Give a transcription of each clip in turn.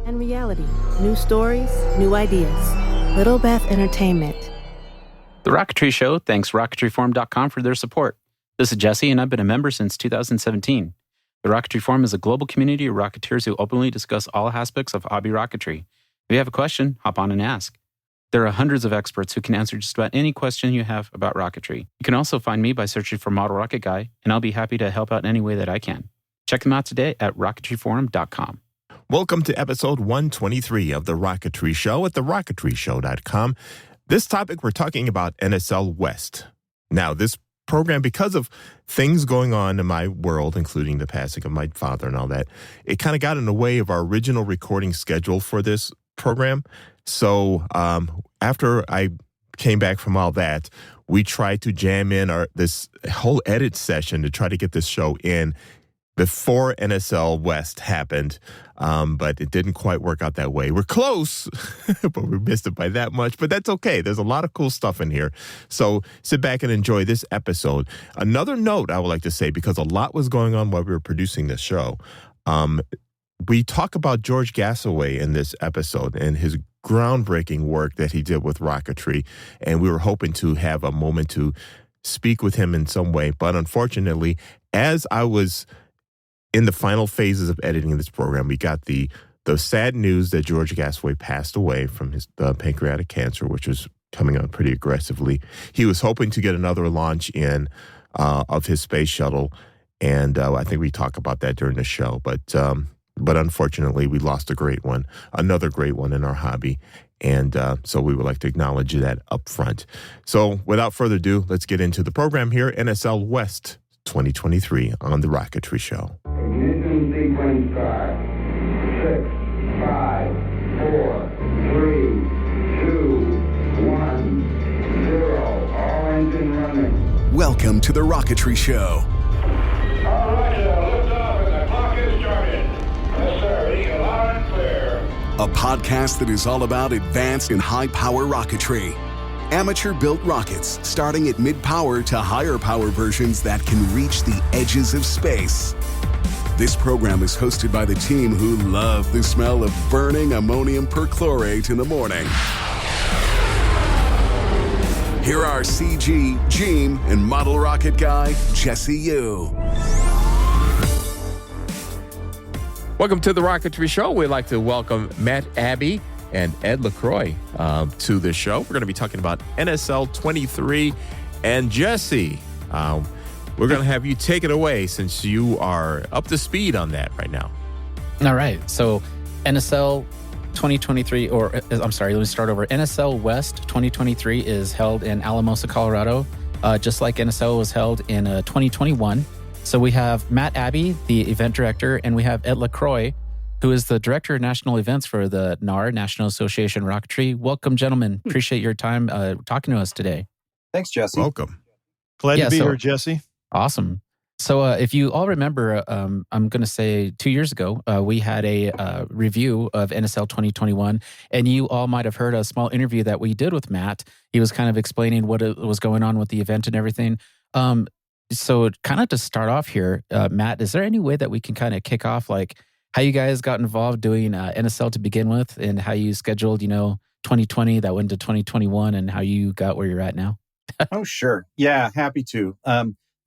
And reality. New stories, new ideas. Little Beth Entertainment. The Rocketry Show thanks RocketryForum.com for their support. This is Jesse, and I've been a member since 2017. The Rocketry Forum is a global community of Rocketeers who openly discuss all aspects of hobby rocketry. If you have a question, hop on and ask. There are hundreds of experts who can answer just about any question you have about rocketry. You can also find me by searching for Model Rocket Guy, and I'll be happy to help out in any way that I can. Check them out today at RocketryForum.com. Welcome to episode 123 of The Rocketry Show at TheRocketryShow.com. This topic, we're talking about NSL West. Now, this program, because of things going on in my world, including the passing of my father and all that, it kind of got in the way of our original recording schedule for this program. So after I came back from all that, we tried to jam in this whole edit session to try to get this show in before NSL West happened, but it didn't quite work out that way. We're close, but we missed it by that much. But that's okay. There's a lot of cool stuff in here. So sit back and enjoy this episode. Another note I would like to say, because a lot was going on while we were producing this show, we talk about George Gassaway in this episode and his groundbreaking work that he did with rocketry. And we were hoping to have a moment to speak with him in some way. But unfortunately, as I was in the final phases of editing this program, we got the sad news that George Gassaway passed away from his pancreatic cancer, which was coming on pretty aggressively. He was hoping to get another launch in of his space shuttle, and I think we talk about that during the show. But unfortunately, we lost another great one in our hobby, and so we would like to acknowledge that up front. So without further ado, let's get into the program here, NSL West 2023 on The Rocketry Show. Ignition sequence start. 6, 5, 4, 3, 2, 1, 0. All engine running. Welcome to The Rocketry Show. All right, lift off and the clock is started. Yes, sir. Reading loud and clear. A podcast that is all about advanced and high-power rocketry. Amateur-built rockets, starting at mid-power to higher-power versions that can reach the edges of space. This program is hosted by the team who love the smell of burning ammonium perchlorate in the morning. Here are CG, Gene, and model rocket guy, Jesse Yu. Welcome to the Rocketry Show. We'd like to welcome Matt Abbey and Ed Lacroix to the show. We're going to be talking about NSL 23. And Jesse, we're going to have you take it away since you are up to speed on that right now. All right. So NSL 2023, let me start over. NSL West 2023 is held in Alamosa, Colorado, just like NSL was held in 2021. So we have Matt Abbey, the event director, and we have Ed Lacroix, who is the director of national events for the NAR, National Association Rocketry. Welcome, gentlemen. Appreciate your time talking to us today. Thanks, Jesse. Welcome. Glad to be here, Jesse. Awesome. So if you all remember, I'm going to say 2 years ago, we had a review of NSL 2021, and you all might have heard a small interview that we did with Matt. He was kind of explaining what was going on with the event and everything. So kind of to start off here, Matt, is there any way that we can kind of kick off like how you guys got involved doing NSL to begin with and how you scheduled, 2020 that went to 2021 and how you got where you're at now? Oh, sure. Yeah, happy to.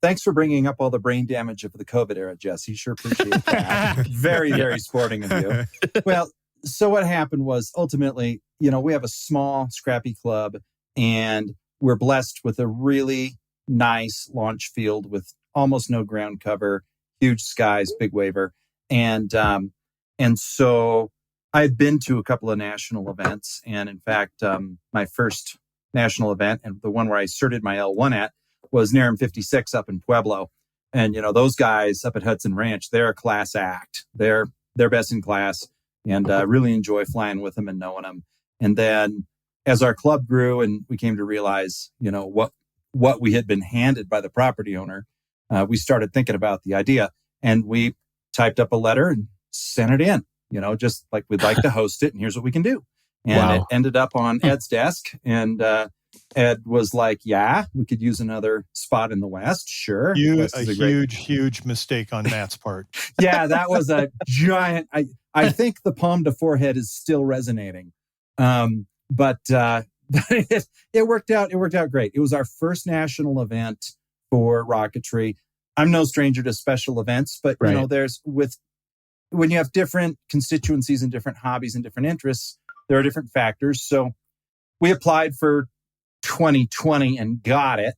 Thanks for bringing up all the brain damage of the COVID era, Jesse. Sure appreciate that. Very, very sporting of you. Well, so what happened was ultimately, we have a small, scrappy club and we're blessed with a really nice launch field with almost no ground cover, huge skies, big waiver. And so I've been to a couple of national events. And in fact, my first national event and the one where I started my L1 at was NARM 56 up in Pueblo. And, those guys up at Hudson Ranch, they're a class act. They're best in class and really enjoy flying with them and knowing them. And then as our club grew and we came to realize, what we had been handed by the property owner, we started thinking about the idea and we typed up a letter and sent it in, just like we'd like to host it and here's what we can do. And It ended up on Ed's desk and Ed was like, yeah, we could use another spot in the West. Sure. A huge mistake on Matt's part. Yeah, that was a giant. I think the palm to forehead is still resonating. But it worked out. It worked out great. It was our first national event for Rocketry. I'm no stranger to special events, but right. you know, when you have different constituencies and different hobbies and different interests, there are different factors. So we applied for 2020 and got it.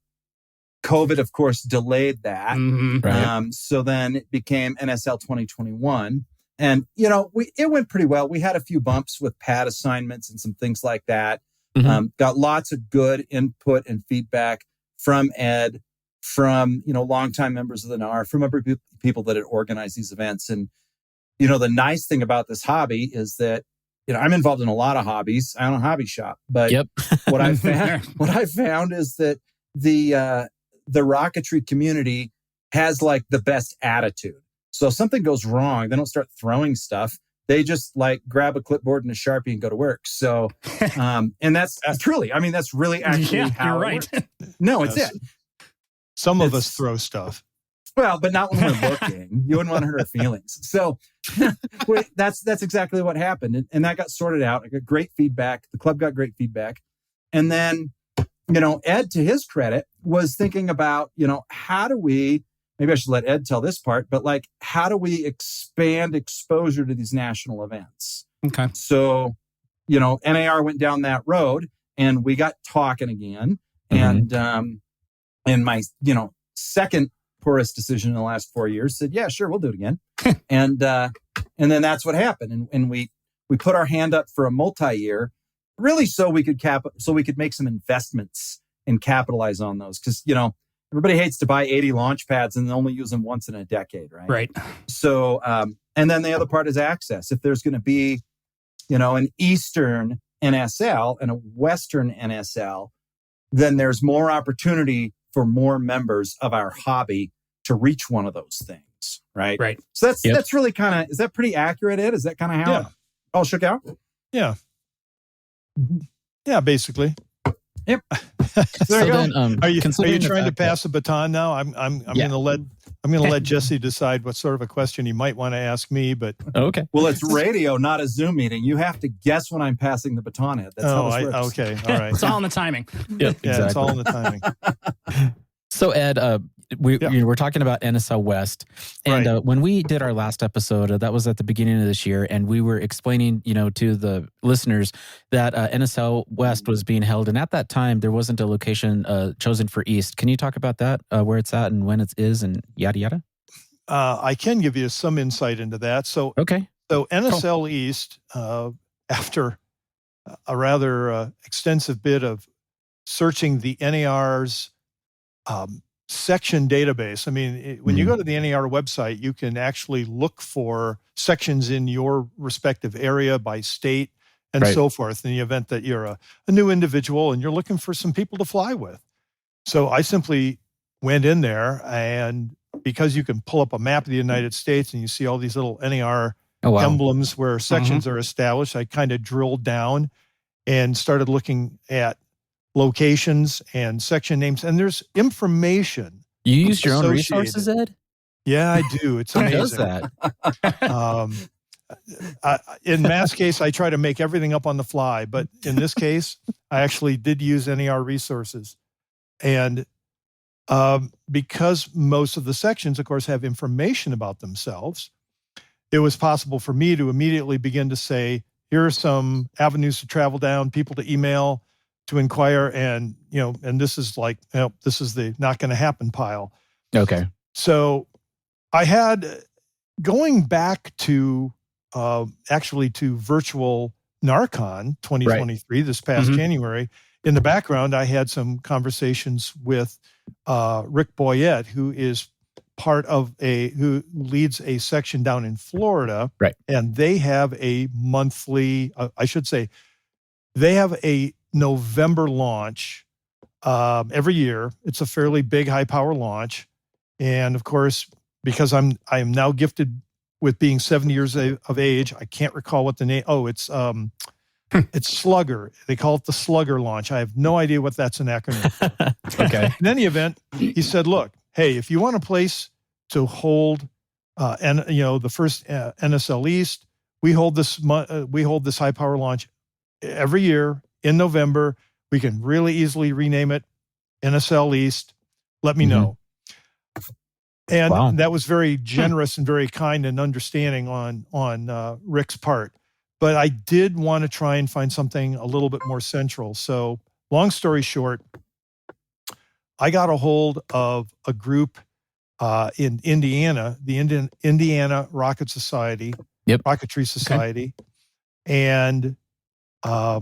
COVID, of course, delayed that. Mm-hmm. Right. So then it became NSL 2021. And, you know, it went pretty well. We had a few bumps with pad assignments and some things like that. Mm-hmm. Got lots of good input and feedback from Ed, from, you know, longtime members of the NAR, from other people that had organized these events. And, you know, the nice thing about this hobby is that, you know, I'm involved in a lot of hobbies. I own a hobby shop, but what I found is that the rocketry community has like the best attitude. So if something goes wrong, they don't start throwing stuff. They just like grab a clipboard and a Sharpie and go to work. So, and that's truly, I mean, that's really actually how you're right. It works. No, it's it. Some of us throw stuff. Well, but not when we're looking. You wouldn't want to hurt our feelings. So that's exactly what happened. And that got sorted out. I got great feedback. The club got great feedback. And then, you know, Ed, to his credit, was thinking about, you know, maybe I should let Ed tell this part, but like, how do we expand exposure to these national events? Okay. So, you know, NAR went down that road and we got talking again. Mm-hmm. And my, you know, second poorest decision in the last 4 years said, yeah, sure, we'll do it again. And then that's what happened. And we put our hand up for a multi-year, really so we could make some investments and capitalize on those. Cause, you know, everybody hates to buy 80 launch pads and only use them once in a decade, right? Right. So, and then the other part is access. If there's going to be, you know, an Eastern NSL and a Western NSL, then there's more opportunity for more members of our hobby to reach one of those things, right? Right. So that's really kind of, is that pretty accurate, Ed? Is that kind of how it all shook out? Yeah. Yeah, basically. Yep. There you go. Then, are you trying to pass the baton now? I'm going to let Jesse decide what sort of a question he might want to ask me. But okay. Well, it's radio, not a Zoom meeting. You have to guess when I'm passing the baton, Ed. That's how this works. Okay. All right. It's all in the timing. Yep. Yeah, exactly. It's all in the timing. So Ed, we're talking about NSL West, and right. When we did our last episode, that was at the beginning of this year, and we were explaining, you know, to the listeners that NSL West was being held, and at that time there wasn't a location chosen for East. Can you talk about that, where it's at and when it is, and yada yada? I can give you some insight into that. So NSL East, after a rather extensive bit of searching the NAR's section database. I mean, when you go to the NAR website, you can actually look for sections in your respective area by state and so forth, in the event that you're a new individual and you're looking for some people to fly with. So I simply went in there, and because you can pull up a map of the United States and you see all these little NAR emblems where sections are established, I kind of drilled down and started looking at locations and section names, and there's information. You use your own resources, Ed? Yeah, I do. It's amazing. Who does that? In Matt's case, I try to make everything up on the fly, but in this case, I actually did use NAR resources. And because most of the sections, of course, have information about themselves, it was possible for me to immediately begin to say, here are some avenues to travel down, people to email, to inquire, and, you know, and this is like, you know, this is the not going to happen pile. Okay. So I had, going back to actually to virtual NARCon 2023, this past January, in the background, I had some conversations with Rick Boyette, who is part of who leads a section down in Florida. Right. And they have a monthly, they have a November launch every year. It's a fairly big, high power launch. And of course, because I am now gifted with being 70 years of age, I can't recall what the name. Oh, it's It's Slugger. They call it the Slugger launch. I have no idea what that's an acronym for. Okay. In any event, he said, look, hey, if you want a place to hold the first NSL East, we hold this high power launch every year in November. We can really easily rename it NSL East. Let me know. And that was very generous and very kind and understanding on Rick's part. But I did want to try and find something a little bit more central. So long story short, I got a hold of a group in Indiana, the Indiana Rocket Society, Rocketry Society. And I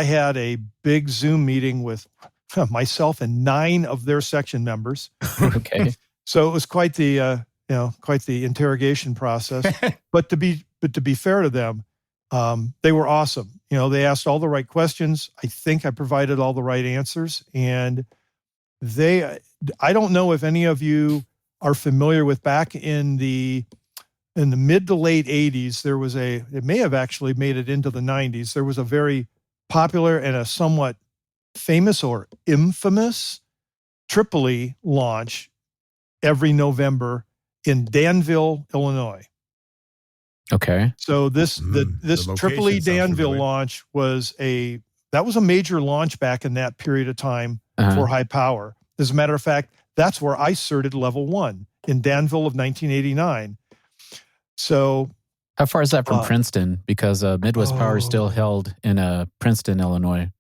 had a big Zoom meeting with myself and 9 of their section members. Okay. So it was quite the interrogation process. But to be fair to them, they were awesome. They asked all the right questions. I think I provided all the right answers. And I don't know if any of you are familiar with back in the mid to late 80s, it may have actually made it into the 90s. There was a very popular and a somewhat famous or infamous Tripoli launch every November in Danville, Illinois. Okay. So this Tripoli Danville launch was a major launch back in that period of time for high power. As a matter of fact, that's where I certed level 1 in Danville of 1989. So how far is that from Princeton? Because Midwest Power is still held in Princeton, Illinois.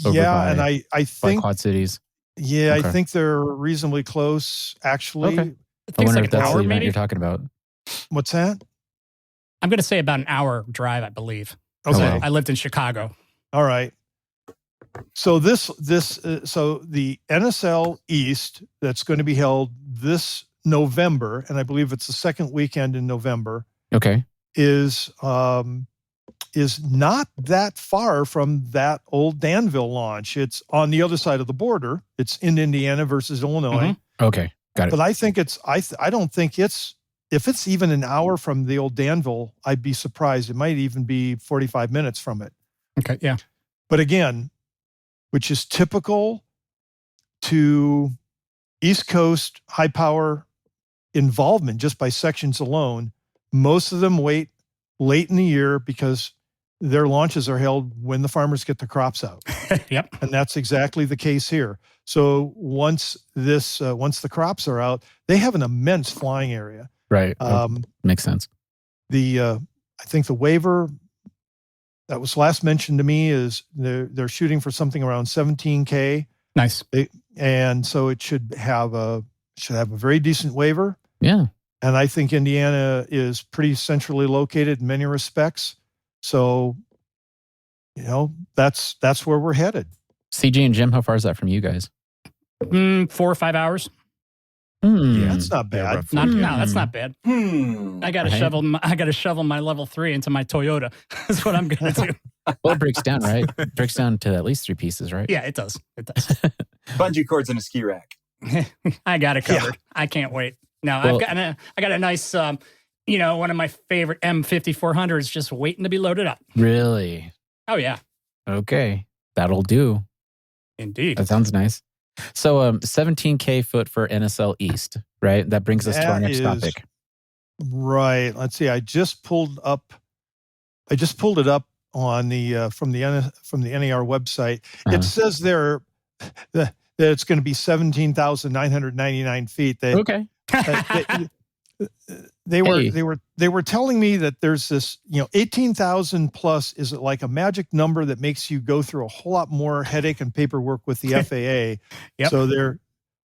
And I think Quad Cities. Yeah, okay. I think they're reasonably close, actually. Okay. I wonder if that's the event you're talking about. What's that? I'm going to say about an hour drive, I believe. Okay. I lived in Chicago. All right. So so the NSL East that's going to be held this November, and I believe it's the second weekend in November. Okay. Is not that far from that old Danville launch. It's on the other side of the border. It's in Indiana versus Illinois. Mm-hmm. Okay, got it. But I think I don't think if it's even an hour from the old Danville, I'd be surprised. It might even be 45 minutes from it. Okay, yeah. But again, which is typical to East Coast high power involvement just by sections alone, most of them wait late in the year because their launches are held when the farmers get the crops out. Yep. And that's exactly the case here. So once the crops are out, they have an immense flying area. Right. Makes sense. I think the waiver that was last mentioned to me is they're shooting for something around 17K. Nice. And so it should have a very decent waiver. Yeah. And I think Indiana is pretty centrally located in many respects. So, that's where we're headed. CG and Jim, how far is that from you guys? 4 or 5 hours. Yeah, that's not bad. No, that's not bad. I got to shovel my level 3 into my Toyota. That's what I'm going to do. Well, it breaks down, right? It breaks down to at least 3 pieces, right? Yeah, it does. Bungee cords and a ski rack. I got it covered. Yeah. I can't wait. No, I got a nice, one of my favorite M5400s just waiting to be loaded up. Really? Oh, yeah. Okay. That'll do. Indeed. That sounds nice. So 17K foot for NSL East, right? That brings us to our next topic. Right. Let's see. I just pulled it up on from the NAR website. It says there that it's going to be 17,999 feet. Okay. They were telling me that there's this, 18,000 plus is like a magic number that makes you go through a whole lot more headache and paperwork with the FAA. Yep. So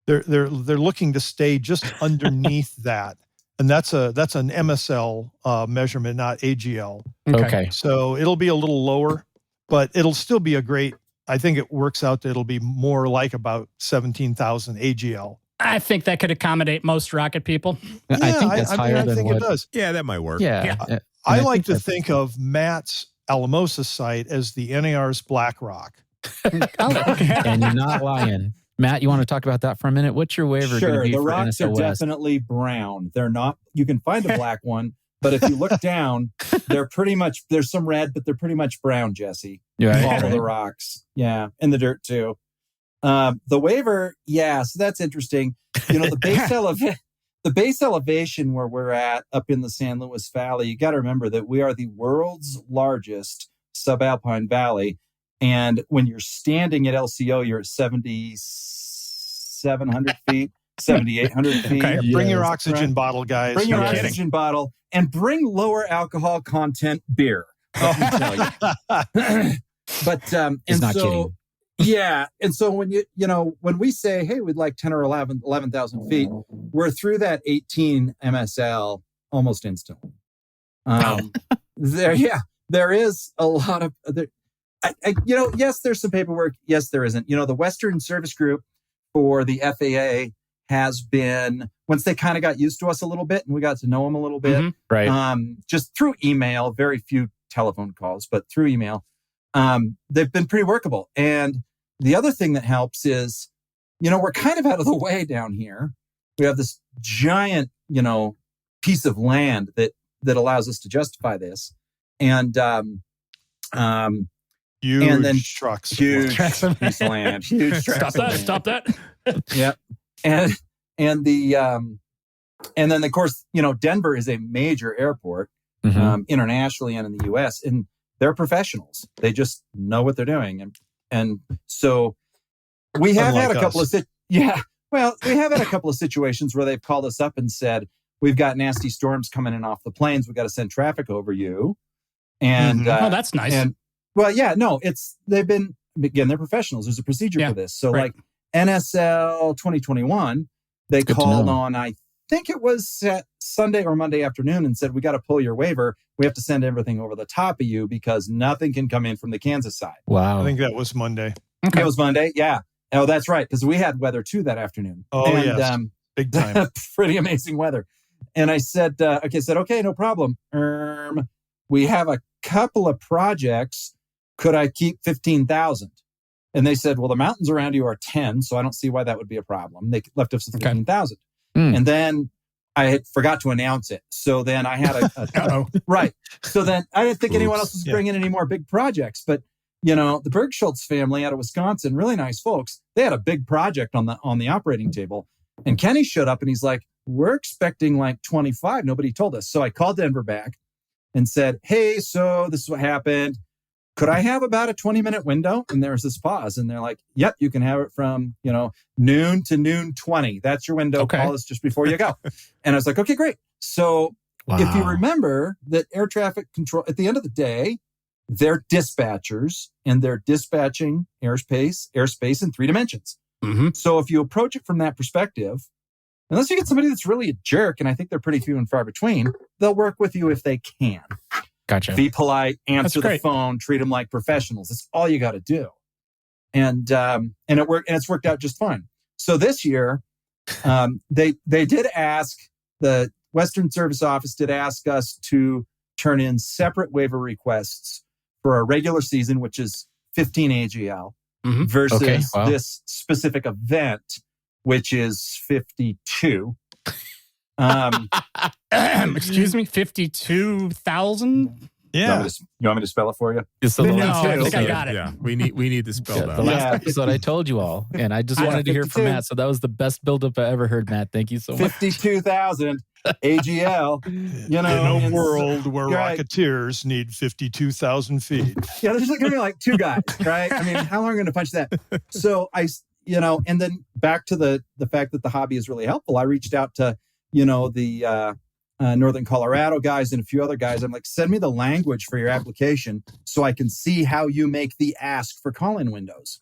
they're looking to stay just underneath that. And that's an MSL measurement, not AGL. Okay. So it'll be a little lower, but it'll still be I think it works out that it'll be more like about 17,000 AGL. I think that could accommodate most rocket people. Yeah, I think that's higher than it does. Yeah, that might work. Yeah. I like to think of Matt's Alamosa site as the NAR's Black Rock. And you're not lying. Matt, you want to talk about that for a minute? What's your waiver going to be the for rocks NSL are West? definitely brown. They're not. You can find a black one, But if you look down, there's some red, but they're pretty much brown, Jesse. Yeah, all of the rocks. Yeah. And the dirt too. The waiver. Yeah. So that's interesting. The base elevation where we're at up in the San Luis Valley, you got to remember that we are the world's largest subalpine valley. And when you're standing at LCO, you're at 7,700 feet. 7,800 feet. Okay. Bring your oxygen bottle, guys. Bring your oxygen bottle and bring lower alcohol content beer. Let me tell you. But He's not kidding. Yeah, and so when when we say, hey, we'd like 10 or 11,000 feet, we're through that 18 MSL almost instantly. There is a lot of yes, there's some paperwork. Yes, there isn't. The Western Service Group for the FAA has been, once they kind of got used to us a little bit and we got to know them a little bit, right? Just through email, very few telephone calls, but through email, they've been pretty workable. And the other thing that helps is, we're kind of out of the way down here. We have this giant, piece of land that allows us to justify this. And, huge and then trucks, huge piece of land, huge tracts. Stop that. Yep. And then of course, Denver is a major airport, internationally and in the US, and they're professionals. They just know what they're doing. And so we have had a couple of situations where they've called us up and said, we've got nasty storms coming in off the plains. We've got to send traffic over you. And that's nice. And they're professionals. There's a procedure for this. So like NSL 2021, they called on, I think it was Sunday or Monday afternoon, and said, we got to pull your waiver. We have to send everything over the top of you because nothing can come in from the Kansas side. Wow. I think that was Monday. Okay. It was Monday. Yeah. Oh, that's right. Because we had weather too that afternoon. Oh, yes. Big time. Pretty amazing weather. And I said, okay, no problem. We have a couple of projects. Could I keep 15,000? And they said, well, the mountains around you are 10, so I don't see why that would be a problem. They left us with 15,000. And then I had forgot to announce it. So then I had right. So then I didn't think anyone else was bringing any more big projects. But, the Bergschultz family out of Wisconsin, really nice folks, they had a big project on the operating table. And Kenny showed up and he's like, we're expecting like 25. Nobody told us. So I called Denver back and said, hey, so this is what happened. Could I have about a 20-minute window? And there was this pause. And they're like, yep, you can have it from, noon to noon 20. That's your window. Call us just before you go. And I was like, okay, great. So if you remember that air traffic control, at the end of the day, they're dispatchers and they're dispatching airspace in 3 dimensions. So if you approach it from that perspective, unless you get somebody that's really a jerk, and I think they're pretty few and far between, they'll work with you if they can. Gotcha. Be polite, answer the phone, treat them like professionals. That's all you got to do. And it worked, and it's worked out just fine. So this year, they did ask, the Western Service Office did ask us to turn in separate waiver requests for a regular season, which is 15 AGL, versus this specific event, which is 52. Excuse me, 52,000? Yeah. You want me to spell it for you? I think I got it. Yeah, we need to spell that. The last episode I told you all, and I just wanted to hear from Matt. So that was the best buildup I ever heard, Matt. Thank you so much. 52,000 AGL. In a world where Rocketeers need 52,000 feet. Yeah, there's going to be like 2 guys, right? I mean, how long are we going to punch that? So and then back to the fact that the hobby is really helpful. I reached out to, the Northern Colorado guys and a few other guys. I'm like, send me the language for your application so I can see how you make the ask for call-in windows.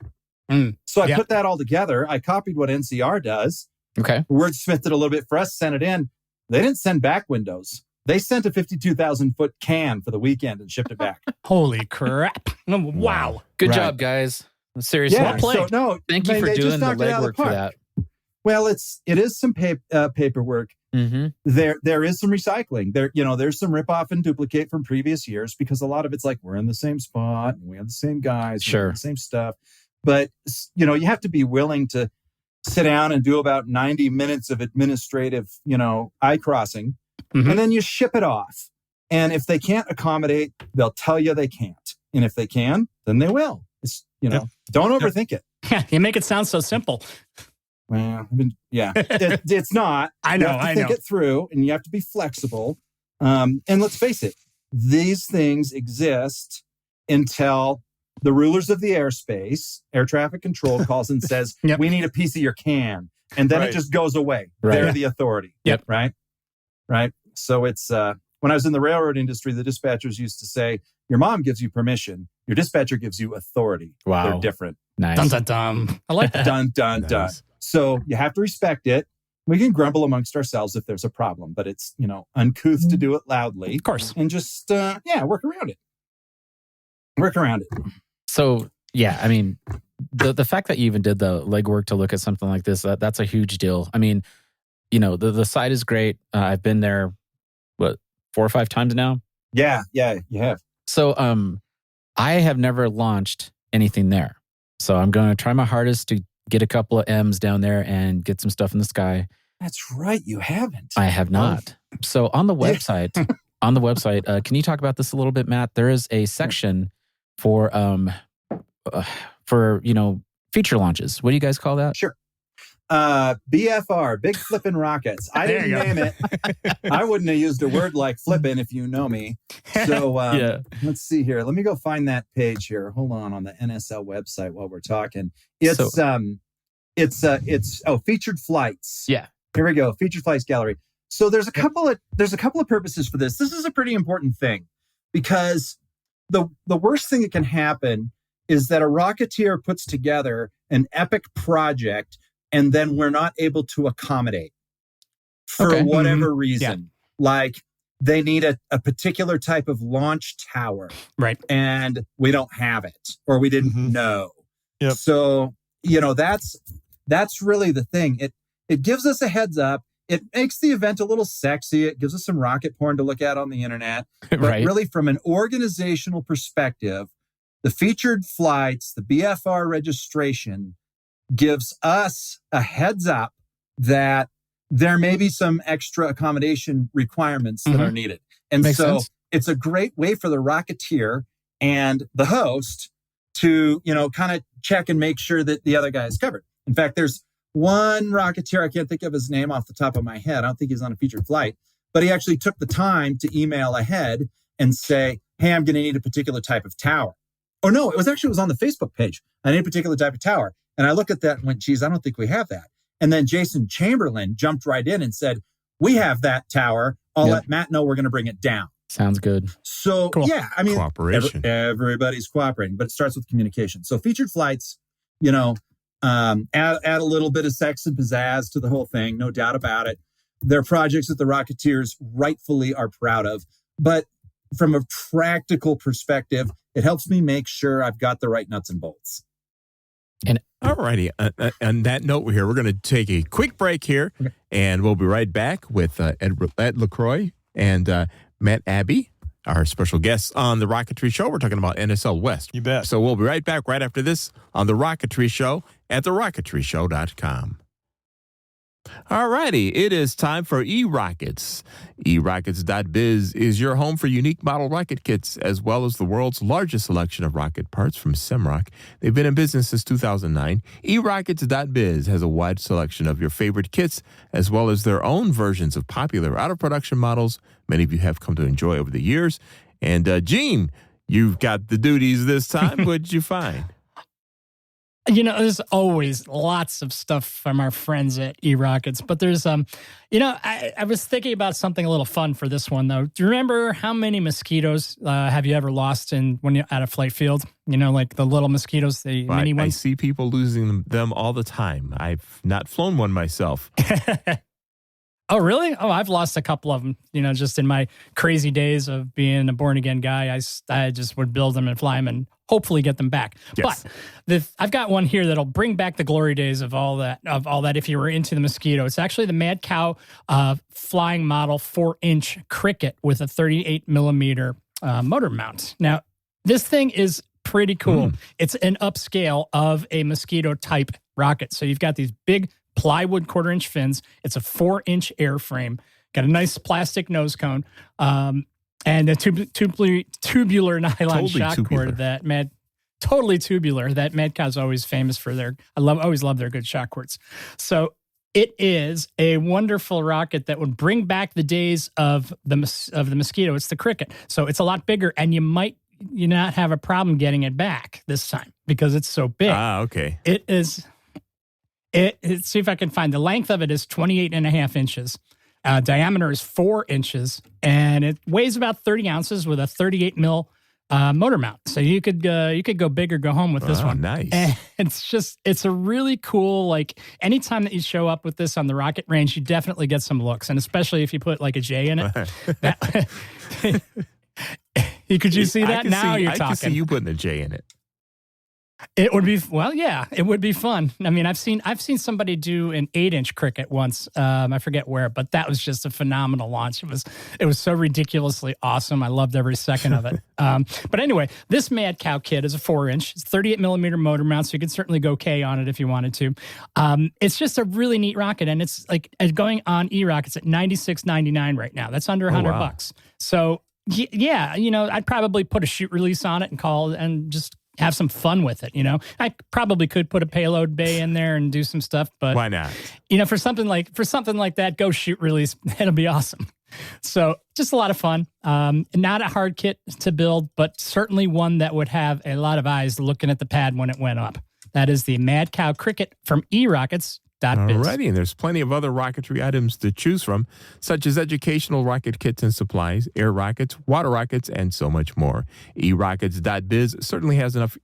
So I put that all together. I copied what NCR does. Okay. Wordsmithed it a little bit for us, sent it in. They didn't send back windows. They sent a 52,000 foot can for the weekend and shipped it back. Holy crap. Wow. Good job, guys. Seriously. Yeah, well played. Thank you for doing the legwork for that. Well, it is some paperwork. There is some recycling. There's some rip off and duplicate from previous years because a lot of it's like we're in the same spot and we have the same guys, sure, the same stuff. But you have to be willing to sit down and do about 90 minutes of administrative, eye crossing and then you ship it off. And if they can't accommodate, they'll tell you they can't. And if they can, then they will. It's, don't overthink it. You make it sound so simple. Well, it's not. I know. You have to think it through, and you have to be flexible. And let's face it, these things exist until the rulers of the airspace, air traffic control, calls and says, we need a piece of your can. And then it just goes away. Right. They're the authority. Yep. Right. So it's, when I was in the railroad industry, the dispatchers used to say, your mom gives you permission. Your dispatcher gives you authority. Wow. They're different. Nice. Dun, dun, dun. I like that. Dun, dun, Nice. dun. So you have to respect it. We can grumble amongst ourselves if there's a problem, but it's, uncouth to do it loudly. Of course. And just, work around it. Work around it. So, yeah, I mean, the fact that you even did the legwork to look at something like this, that's a huge deal. I mean, the site is great. I've been there, 4 or 5 times now? Yeah, you have. So, I have never launched anything there. So I'm going to try my hardest to get a couple of M's down there and get some stuff in the sky. That's right. You haven't. I have not. So on the website, can you talk about this a little bit, Matt? There is a section for feature launches. What do you guys call that? Sure. BFR, Big Flippin' Rockets. I didn't name it. I wouldn't have used a word like flippin' if you know me. So let's see here. Let me go find that page here. Hold on the NSL website while we're talking. It's featured flights. Yeah. Here we go. Featured flights gallery. So there's a couple of purposes for this. This is a pretty important thing because the worst thing that can happen is that a Rocketeer puts together an epic project and then we're not able to accommodate for whatever reason. Yeah. Like they need a particular type of launch tower. Right. And we don't have it or we didn't know. Yep. So, that's really the thing. It gives us a heads up. It makes the event a little sexy. It gives us some rocket porn to look at on the internet. But really from an organizational perspective, the featured flights, the BFR registration gives us a heads up that there may be some extra accommodation requirements that are needed. And Makes so sense. It's a great way for the Rocketeer and the host to, kind of check and make sure that the other guy is covered. In fact, there's one Rocketeer, I can't think of his name off the top of my head. I don't think he's on a featured flight, but he actually took the time to email ahead and say, hey, I'm going to need a particular type of tower. Or no, it was on the Facebook page. I need a particular type of tower. And I looked at that and went, geez, I don't think we have that. And then Jason Chamberlain jumped right in and said, we have that tower. I'll let Matt know we're going to bring it down. Sounds good. So, cool. I mean, Cooperation. Everybody's cooperating, but it starts with communication. So featured flights, add a little bit of sex and pizzazz to the whole thing, no doubt about it. They're projects that the Rocketeers rightfully are proud of. But from a practical perspective, it helps me make sure I've got the right nuts and bolts. And all righty. On that note, we're going to take a quick break here, and we'll be right back with Ed Lacroix and Matt Abbey, our special guests on The Rocketry Show. We're talking about NSL West. You bet. So we'll be right back right after this on The Rocketry Show at TheRocketryShow.com. All righty, it is time for eRockets. eRockets.biz is your home for unique model rocket kits, as well as the world's largest selection of rocket parts from Semrock. They've been in business since 2009. eRockets.biz has a wide selection of your favorite kits, as well as their own versions of popular out-of-production models many of you have come to enjoy over the years. And Gene, you've got the duties this time. What did you find? There's always lots of stuff from our friends at eRockets, but there's, I was thinking about something a little fun for this one, though. Do you remember how many mosquitoes have you ever lost when you're at a flight field? Like the little mosquitoes, the mini ones? I see people losing them all the time. I've not flown one myself. Oh, really? Oh, I've lost a couple of them, just in my crazy days of being a born-again guy. I just would build them and fly them and hopefully get them back. Yes. But I've got one here that'll bring back the glory days of all that if you were into the mosquito. It's actually the Mad Cow flying model 4-inch Cricket with a 38-millimeter motor mount. Now, this thing is pretty cool. It's an upscale of a mosquito-type rocket. So you've got these big plywood 1/4-inch fins. It's a 4-inch airframe. Got a nice plastic nose cone, and a tubular nylon shock cord that totally tubular that Mad Cow's always famous for always love their good shock cords. So it is a wonderful rocket that would bring back the days of the Mosquito. It's the Cricket. So it's a lot bigger, and you might not have a problem getting it back this time because it's so big. Okay. It is. Let's see if I can find the length of it is 28.5 inches. Diameter is 4 inches, and it weighs about 30 ounces with a 38 mil motor mount. So you could go big or go home with this one. Nice. And it's a really cool, like, anytime that you show up with this on the rocket range, you definitely get some looks, and especially if you put like a J in it. Could you see that? You're talking. I can see you putting a J in it. It would be, it would be fun. I mean, I've seen somebody do an 8-inch Cricket once. I forget where, but that was just a phenomenal launch. It was so ridiculously awesome. I loved every second of it. But anyway, this Mad Cow kit is a 4-inch. It's 38 millimeter motor mount, so you can certainly go K on it if you wanted to. It's just a really neat rocket, and it's like going on eRockets at $96.99 right now. That's under $100. So yeah, I'd probably put a shoot release on it and call it and just have some fun with it. I probably could put a payload bay in there and do some stuff, but why not? For something like that, go shoot release. It'll be awesome. So just a lot of fun. Not a hard kit to build, but certainly one that would have a lot of eyes looking at the pad when it went up. That is the Mad Cow Cricket from eRockets.biz. Alrighty, and there's plenty of other rocketry items to choose from, such as educational rocket kits and supplies, air rockets, water rockets, and so much more. eRockets.biz certainly has enough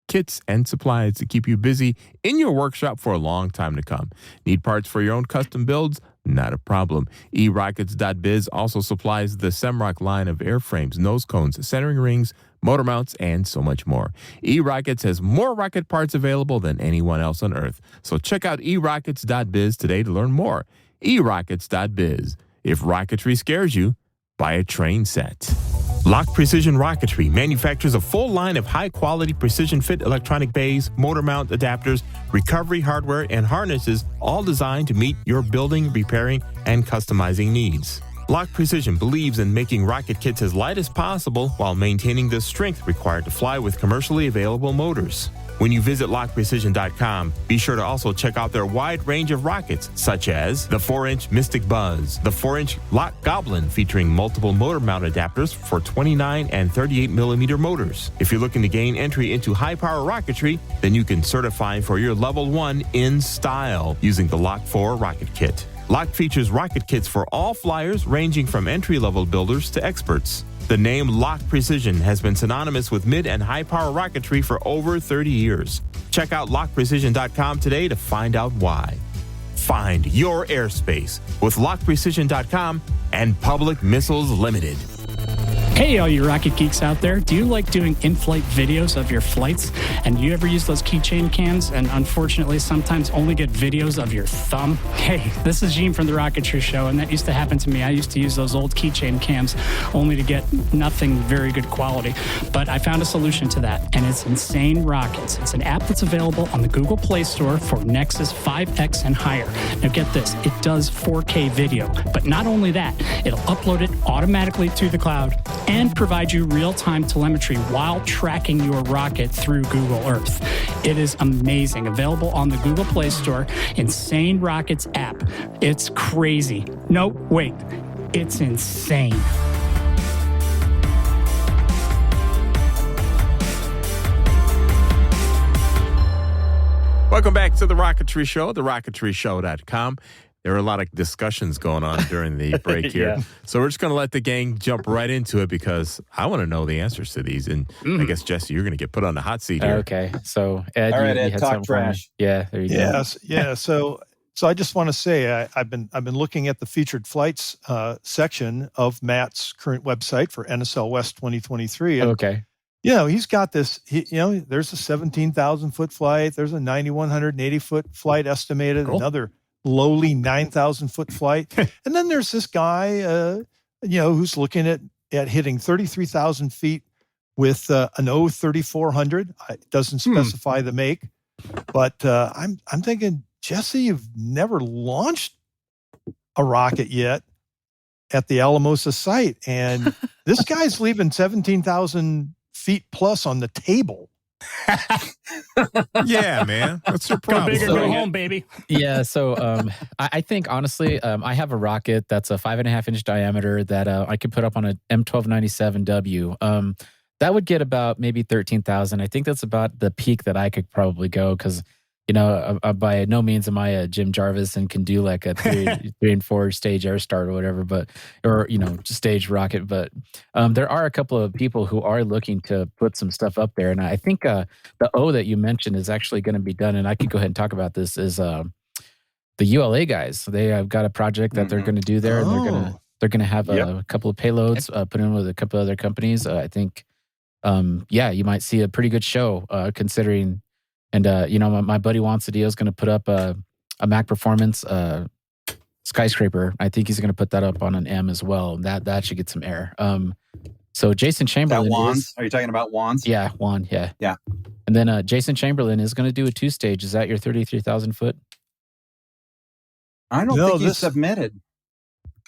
kits and supplies to keep you busy in your workshop for a long time to come. Need parts for your own custom builds? Not a problem. eRockets.biz also supplies the Semrock line of airframes, nose cones, centering rings, motor mounts, and so much more. eRockets has more rocket parts available than anyone else on Earth. So check out eRockets.biz today to learn more. eRockets.biz. If rocketry scares you, buy a train set. Lock Precision Rocketry manufactures a full line of high-quality precision-fit electronic bays, motor mount adapters, recovery hardware, and harnesses, all designed to meet your building, repairing, and customizing needs. Lock Precision believes in making rocket kits as light as possible while maintaining the strength required to fly with commercially available motors. When you visit LockPrecision.com, be sure to also check out their wide range of rockets, such as the 4-inch Mystic Buzz, the 4-inch Lock Goblin featuring multiple motor mount adapters for 29 and 38 millimeter motors. If you're looking to gain entry into high-power rocketry, then you can certify for your Level 1 in style using the Lock 4 Rocket Kit. Lock features rocket kits for all flyers ranging from entry-level builders to experts. The name Lock Precision has been synonymous with mid and high-power rocketry for over 30 years. Check out LockPrecision.com today to find out why. Find your airspace with LockPrecision.com and Public Missiles Limited. Hey, all you rocket geeks out there. Do you like doing in-flight videos of your flights? And do you ever use those keychain cams and unfortunately sometimes only get videos of your thumb? Hey, this is Gene from The Rocketry Show, and that used to happen to me. I used to use those old keychain cams only to get nothing very good quality. But I found a solution to that, and it's Insane Rockets. It's an app that's available on the Google Play Store for Nexus 5X and higher. Now get this, it does 4K video, but not only that, it'll upload it automatically to the cloud and provide you real-time telemetry while tracking your rocket through Google Earth. It is amazing. Available on the Google Play Store, Insane Rockets app. It's crazy. No, wait. It's insane. Welcome back to The Rocketry Show, TheRocketryShow.com. There are a lot of discussions going on during the break here. So we're just going to let the gang jump right into it because I want to know the answers to these. And I guess, Jesse, you're going to get put on the hot seat here. Okay. So, Ed, all right, you Ed, had talk trash. Yeah, there you go. Yes, yeah. So I just want to say I've been looking at the featured flights section of Matt's current website for NSL West 2023. And, okay. He's got this, there's a 17,000-foot flight. There's a 9,180-foot flight estimated, another lowly 9,000-foot flight. And then there's this guy, who's looking at hitting 33,000 feet with an O-3400. It doesn't specify the make. But I'm thinking, Jesse, you've never launched a rocket yet. at the Alamosa site, and this guy's leaving 17,000 feet plus on the table. Yeah, man. What's your Go problem? big or go home, baby. Yeah, so I think honestly, I have a rocket that's a 5.5-inch diameter that I could put up on a M1297W. That would get about maybe 13,000. I think that's about the peak that I could probably go because, by no means am I a Jim Jarvis and can do like a 3 and 4 stage air start or whatever, or stage rocket. But there are a couple of people who are looking to put some stuff up there, and I think the O that you mentioned is actually going to be done. And I could go ahead and talk about this. Is the ULA guys? They have got a project that they're going to do there, and they're gonna have a couple of payloads put in with a couple of other companies. I think, you might see a pretty good show considering. And, my buddy Wansadio is going to put up a Mac Performance skyscraper. I think he's going to put that up on an M as well. That should get some air. So Jason Chamberlain. Are you talking about Wands? Yeah, Juan. Yeah. Yeah. And then Jason Chamberlain is going to do a 2-stage. Is that your 33,000 foot? I don't think he's submitted.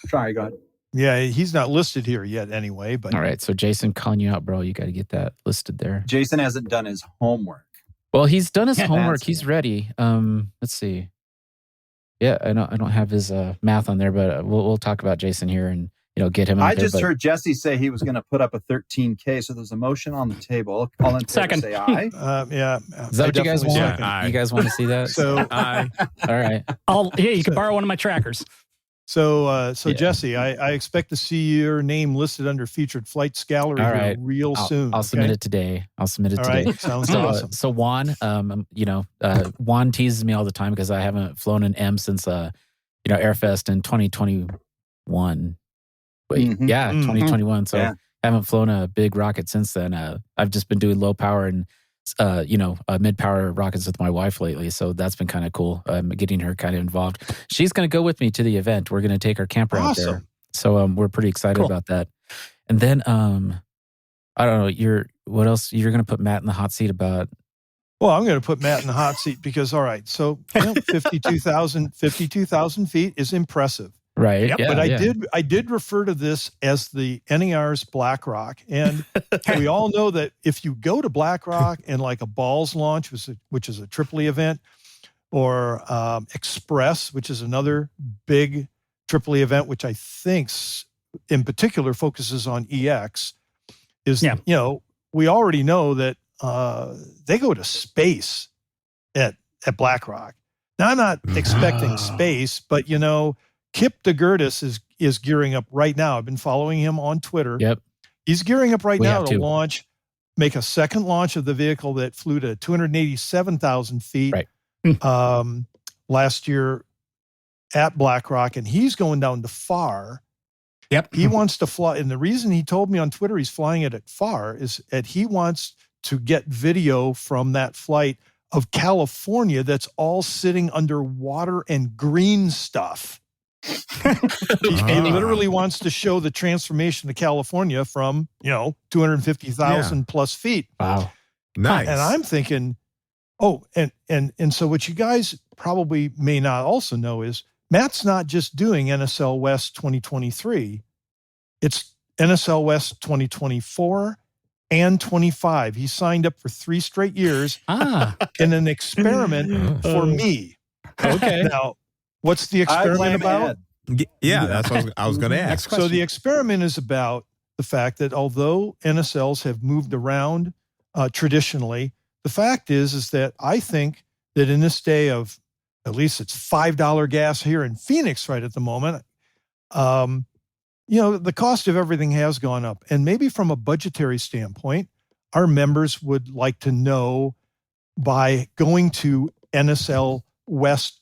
Sorry, go ahead. Yeah, he's not listed here yet anyway. But all right. So Jason, calling you out, bro. You got to get that listed there. Jason hasn't done his homework. Well, he's done his homework. He's ready. Let's see. Yeah, I don't have his math on there, but we'll talk about Jason here and get him. I just heard Jesse say he was going to put up a 13K. So there's a motion on the table. All in favor, say aye. Yeah. Is that what you guys want? Yeah, you guys want to see that? So aye. All right. You can borrow one of my trackers. So Jesse, I expect to see your name listed under featured flights gallery real soon. I'll submit it today. Today. Right. Sounds awesome. So Juan, Juan teases me all the time because I haven't flown an M since Airfest in 2021. Wait, 2021. So I haven't flown a big rocket since then. I've just been doing low power and mid-power rockets with my wife lately. So that's been kind of cool. Getting her kind of involved. She's going to go with me to the event. We're going to take our camper out there. So we're pretty excited about that. And then I don't know. What else? You're going to put Matt in the hot seat about? Well, I'm going to put Matt in the hot seat because 52,000 feet is impressive. Right. Yep. But I did refer to this as the NER's BlackRock. And we all know that if you go to BlackRock and like a balls launch, which is a Tripoli event, or Express, which is another big Tripoli event, which I think in particular focuses on EX, we already know that they go to space at BlackRock. Now, I'm not expecting space, but Kip DeGurtis is gearing up right now. I've been following him on Twitter. Yep. He's gearing up right now to make a second launch of the vehicle that flew to 287,000 feet last year at BlackRock, and he's going down to FAR. Yep. He wants to fly, and the reason he told me on Twitter he's flying it at FAR is that he wants to get video from that flight of California that's all sitting under water and green stuff. He literally wants to show the transformation of California from 250,000 plus feet. Wow, nice. And I'm thinking, and so what you guys probably may not also know is Matt's not just doing NSL West 2023; it's NSL West 2024 and 25. He signed up for 3 straight years in an experiment for me. Okay, now. What's the experiment about? Yeah, that's what I was going to ask. So the experiment is about the fact that although NSLs have moved around traditionally, the fact is that I think that in this day of, at least it's $5 gas here in Phoenix right at the moment, the cost of everything has gone up. And maybe from a budgetary standpoint, our members would like to know by going to NSL West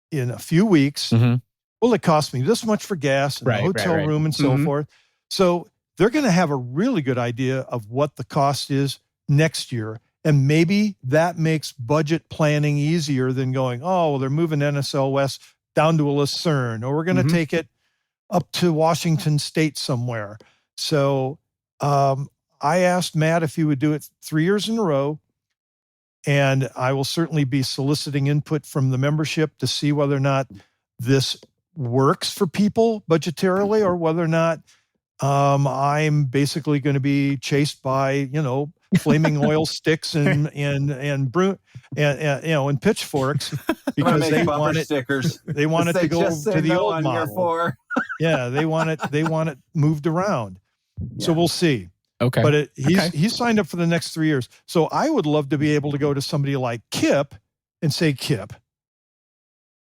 in a few weeks, will it cost me this much for gas and a hotel room and so forth? So they're going to have a really good idea of what the cost is next year. And maybe that makes budget planning easier than going, they're moving NSL West down to a Lucerne, or we're going to take it up to Washington State somewhere. So I asked Matt if he would do it 3 years in a row. And I will certainly be soliciting input from the membership to see whether or not this works for people budgetarily, or whether or not I'm basically going to be chased by, flaming oil sticks and pitchforks because they want it stickers. They want it to go to the old model. Yeah, they want it moved around. Yeah. So we'll see. Okay. But he's signed up for the next 3 years. So I would love to be able to go to somebody like Kip and say, Kip,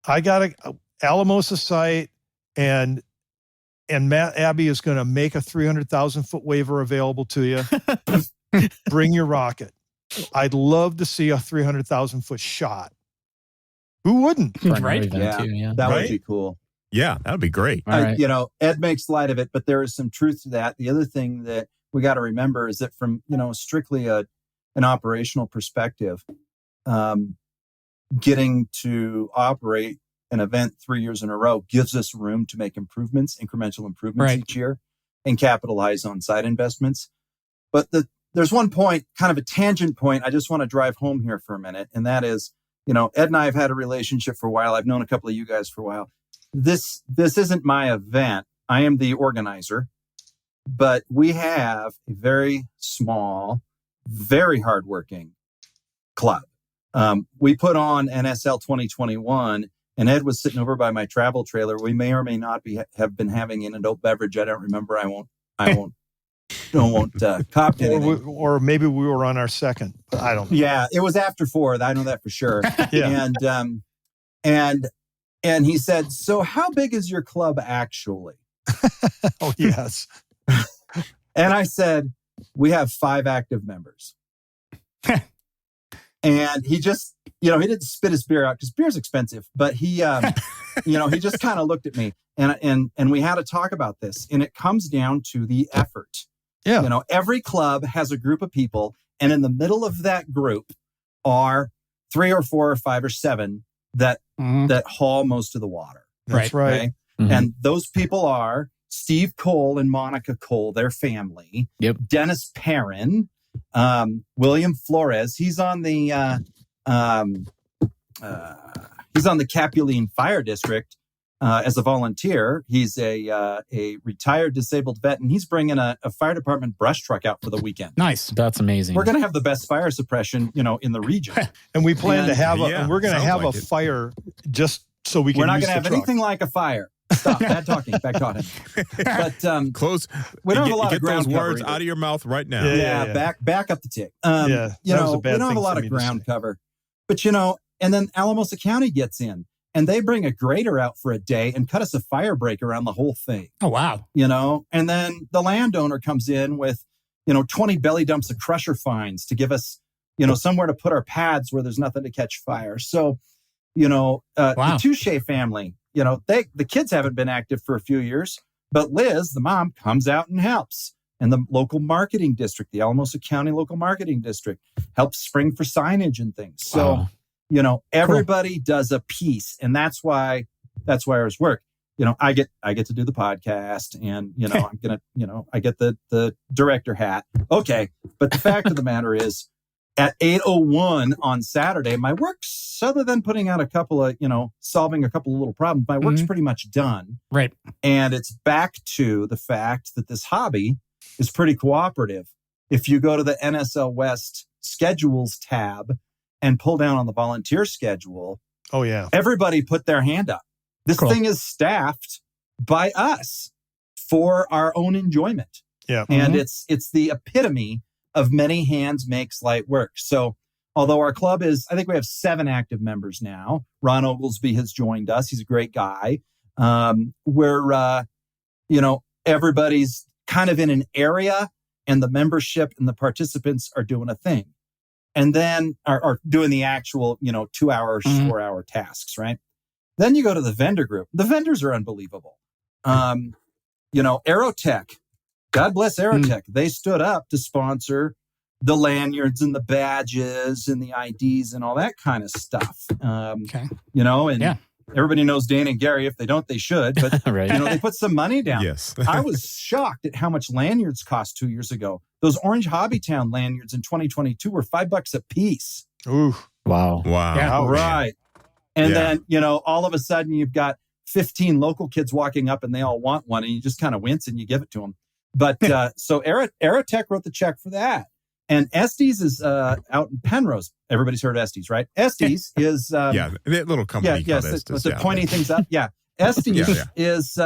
I got a Alamosa site, and Matt Abbey is going to make a 300,000 foot waiver available to you. Bring your rocket. I'd love to see a 300,000 foot shot. Who wouldn't? Right. That would be cool. Yeah, that would be great. Right. Ed makes light of it, but there is some truth to that. The other thing that we got to remember is that from, strictly an operational perspective, getting to operate an event 3 years in a row gives us room to make incremental improvements each year, and capitalize on side investments. But there's one point, kind of a tangent point, I just want to drive home here for a minute. And that is, Ed and I have had a relationship for a while. I've known a couple of you guys for a while. This isn't my event. I am the organizer, but we have a very small, very hardworking club. We put on NSL 2021, and Ed was sitting over by my travel trailer. We may or may not have been having an adult beverage. I don't remember. I won't cop to anything. Or maybe we were on our second. I don't know. Yeah, it was after 4. I know that for sure. Yeah. And he said, so how big is your club actually? Oh, yes. And I said, we have 5 active members. And he just, he didn't spit his beer out because beer's expensive, but he, he just kind of looked at me and we had to talk about this. And it comes down to the effort. Yeah. Every club has a group of people, and in the middle of that group are 3 or 4 or 5 or 7 that haul most of the water. That's right. Okay? Mm-hmm. And those people are Steve Cole and Monica Cole, their family. Yep. Dennis Perrin, William Flores. He's on the Capuline Fire District as a volunteer. He's a retired disabled vet, and he's bringing a fire department brush truck out for the weekend. Nice. That's amazing. We're going to have the best fire suppression, in the region. And we plan to have a fire just so we can. We're not going to have anything like a fire. Stop. Bad talking. Back talking. But close. We don't have a lot of ground those cover words either. out of your mouth right now. Yeah. Back up the tick. We don't have a lot of ground cover. But and then Alamosa County gets in, and they bring a grader out for a day and cut us a fire break around the whole thing. Oh wow. And then the landowner comes in with 20 belly dumps of crusher fines to give us somewhere to put our pads where there's nothing to catch fire. So the Touche family, the kids haven't been active for a few years, but Liz, the mom, comes out and helps. And the local marketing district, the Alamosa County local marketing district, helps spring for signage and things. So, everybody does a piece, and that's why ours work. I get to do the podcast, and I'm gonna, I get the director hat. Okay, but the fact of the matter is, at 8:01 on Saturday, my work's, other than putting out a couple of, solving a couple of little problems, my work's pretty much done. Right. And it's back to the fact that this hobby is pretty cooperative. If you go to the NSL West schedules tab and pull down on the volunteer schedule, oh yeah, everybody put their hand up. This thing is staffed by us for our own enjoyment. Yeah. And it's the epitome of many hands makes light work. So although our club I think we have 7 active members now. Ron Oglesby has joined us. He's a great guy. We're, everybody's kind of in an area, and the membership and the participants are doing a thing. And then are doing the actual, 2-hour, 4-hour tasks, right? Then you go to the vendor group. The vendors are unbelievable. Aerotech, God bless Aerotech. They stood up to sponsor the lanyards and the badges and the IDs and all that kind of stuff. Everybody knows Dan and Gary. If they don't, they should. But, right. They put some money down. Yes. I was shocked at how much lanyards cost 2 years ago. Those Orange Hobbytown lanyards in 2022 were $5 a piece. Ooh. Wow. Wow. Yeah, right. And then, all of a sudden you've got 15 local kids walking up and they all want one, and you just kind of wince and you give it to them. But so Aerotech wrote the check for that. And Estes is out in Penrose. Everybody's heard of Estes, right? Estes is... that little company. Yes, they're pointing things up. Yeah. Estes is...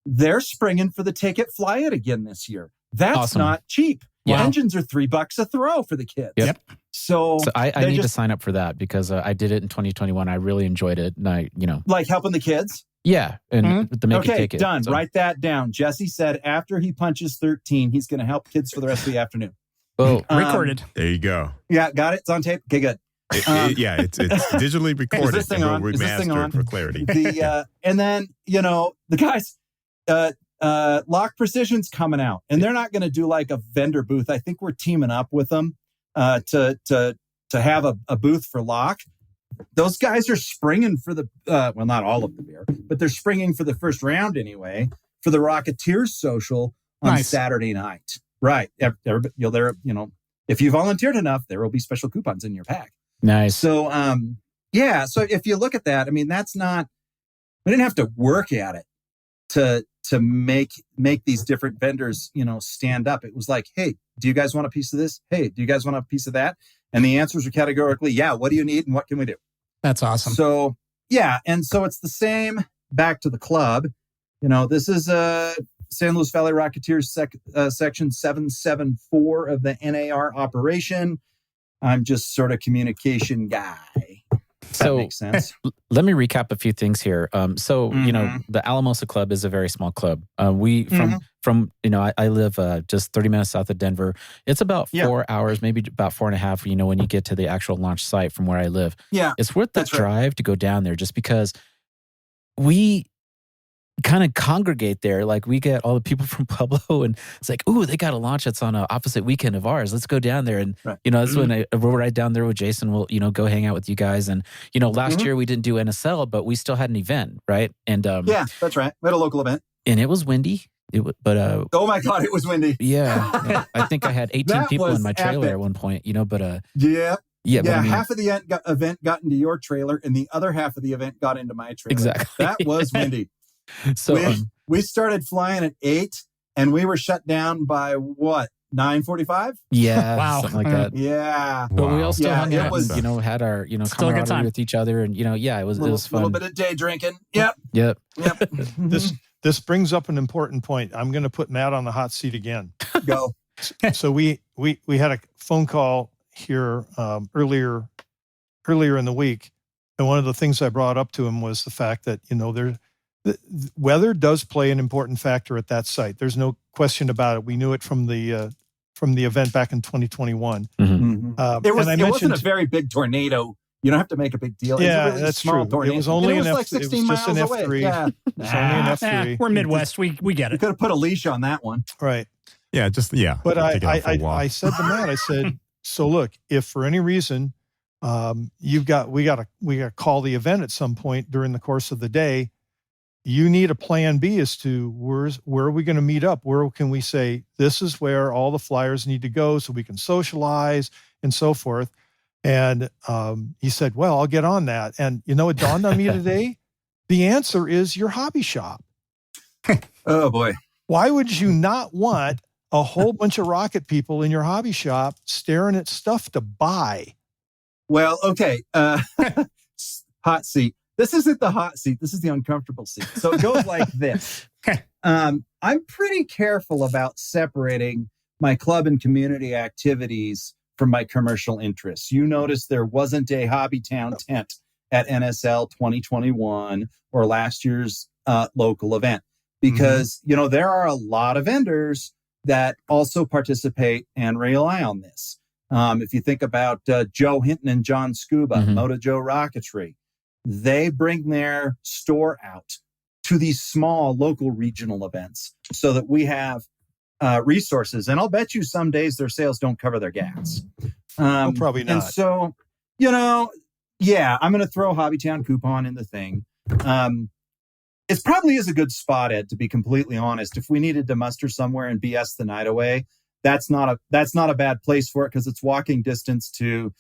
they're springing for the Take It, Fly It again this year. That's awesome. not cheap. Wow. Engines are $3 a throw for the kids. Yep. So I need to sign up for that because I did it in 2021. I really enjoyed it. And like helping the kids? Yeah. And the Make It Take It. Done. So. Write that down. Jesse said after he punches 13, he's going to help kids for the rest of the afternoon. Oh, recorded. There you go. Yeah, got it. It's on tape. Okay, good. It's digitally recorded. Is this thing on? Remastered for clarity. And then, the guys, Lock Precision's coming out, and they're not going to do like a vendor booth. I think we're teaming up with them to have a booth for Lock. Those guys are springing for the, well, not all of the beer, but they're springing for the first round anyway, for the Rocketeers Social on Saturday night. Right. If you volunteered enough, there will be special coupons in your pack. Nice. So, so if you look at that, I mean, that's not, we didn't have to work at it to make these different vendors, stand up. It was like, hey, do you guys want a piece of this? Hey, do you guys want a piece of that? And the answers are categorically, yeah, what do you need and what can we do? That's awesome. So, yeah. And so it's the same back to the club. This is San Luis Valley Rocketeers section 774 of the NAR operation. I'm just sort of communication guy. That makes sense. Let me recap a few things here. The Alamosa Club is a very small club. I live just 30 minutes south of Denver. It's about 4 hours, maybe about 4.5, when you get to the actual launch site from where I live. Yeah. It's worth the drive to go down there just because we kind of congregate there. Like we get all the people from Pueblo and it's like, ooh, they got a launch that's on an opposite weekend of ours. Let's go down there. And, that's when I rode right down there with Jason. We'll, go hang out with you guys. And, last year we didn't do NSL, but we still had an event, right? And yeah, that's right. We had a local event. And it was windy. Oh my God, it was windy. Yeah. I think I had 18 people in my trailer at one point, Yeah. Yeah, but half of the event got into your trailer and the other half of the event got into my trailer. Exactly. That was windy. So we started flying at 8 and we were shut down by what, 9:45? Yeah. Wow. Something like that. Yeah. But we all still hung out and, had our, camaraderie with each other and, it was fun. A little bit of day drinking. Yep. This brings up an important point. I'm going to put Matt on the hot seat again. Go. So we had a phone call here earlier in the week. And one of the things I brought up to him was the fact that, the weather does play an important factor at that site. There's no question about it. We knew it from the event back in 2021. Mm-hmm. It wasn't a very big tornado. You don't have to make a big deal. Yeah, it was a really that's small true. tornado. It was only an like 16 miles an away. F3. Yeah. It was only an F3. We're Midwest. We get You it. could have put a leash on that one. Right. Yeah, But I said to Matt, I said, so look, if for any reason we got to call the event at some point during the course of the day, you need a plan B as to where are we going to meet up? Where can we say this is where all the flyers need to go so we can socialize and so forth? And he said, well, I'll get on that. And it dawned on me today, the answer is your hobby shop. Oh boy. Why would you not want a whole bunch of rocket people in your hobby shop staring at stuff to buy? Well, okay. Hot seat. This isn't the hot seat. This is the uncomfortable seat. So it goes like this. I'm pretty careful about separating my club and community activities from my commercial interests. You notice there wasn't a Hobbytown tent at NSL 2021 or last year's local event because, there are a lot of vendors that also participate and rely on this. If you think about Joe Hinton and John Scuba, Moto Joe Rocketry, they bring their store out to these small local regional events so that we have resources. And I'll bet you some days their sales don't cover their gas. Probably not. And so, I'm going to throw Hobbytown coupon in the thing. It probably is a good spot, Ed, to be completely honest. If we needed to muster somewhere and BS the night away, that's not a bad place for it because it's walking distance to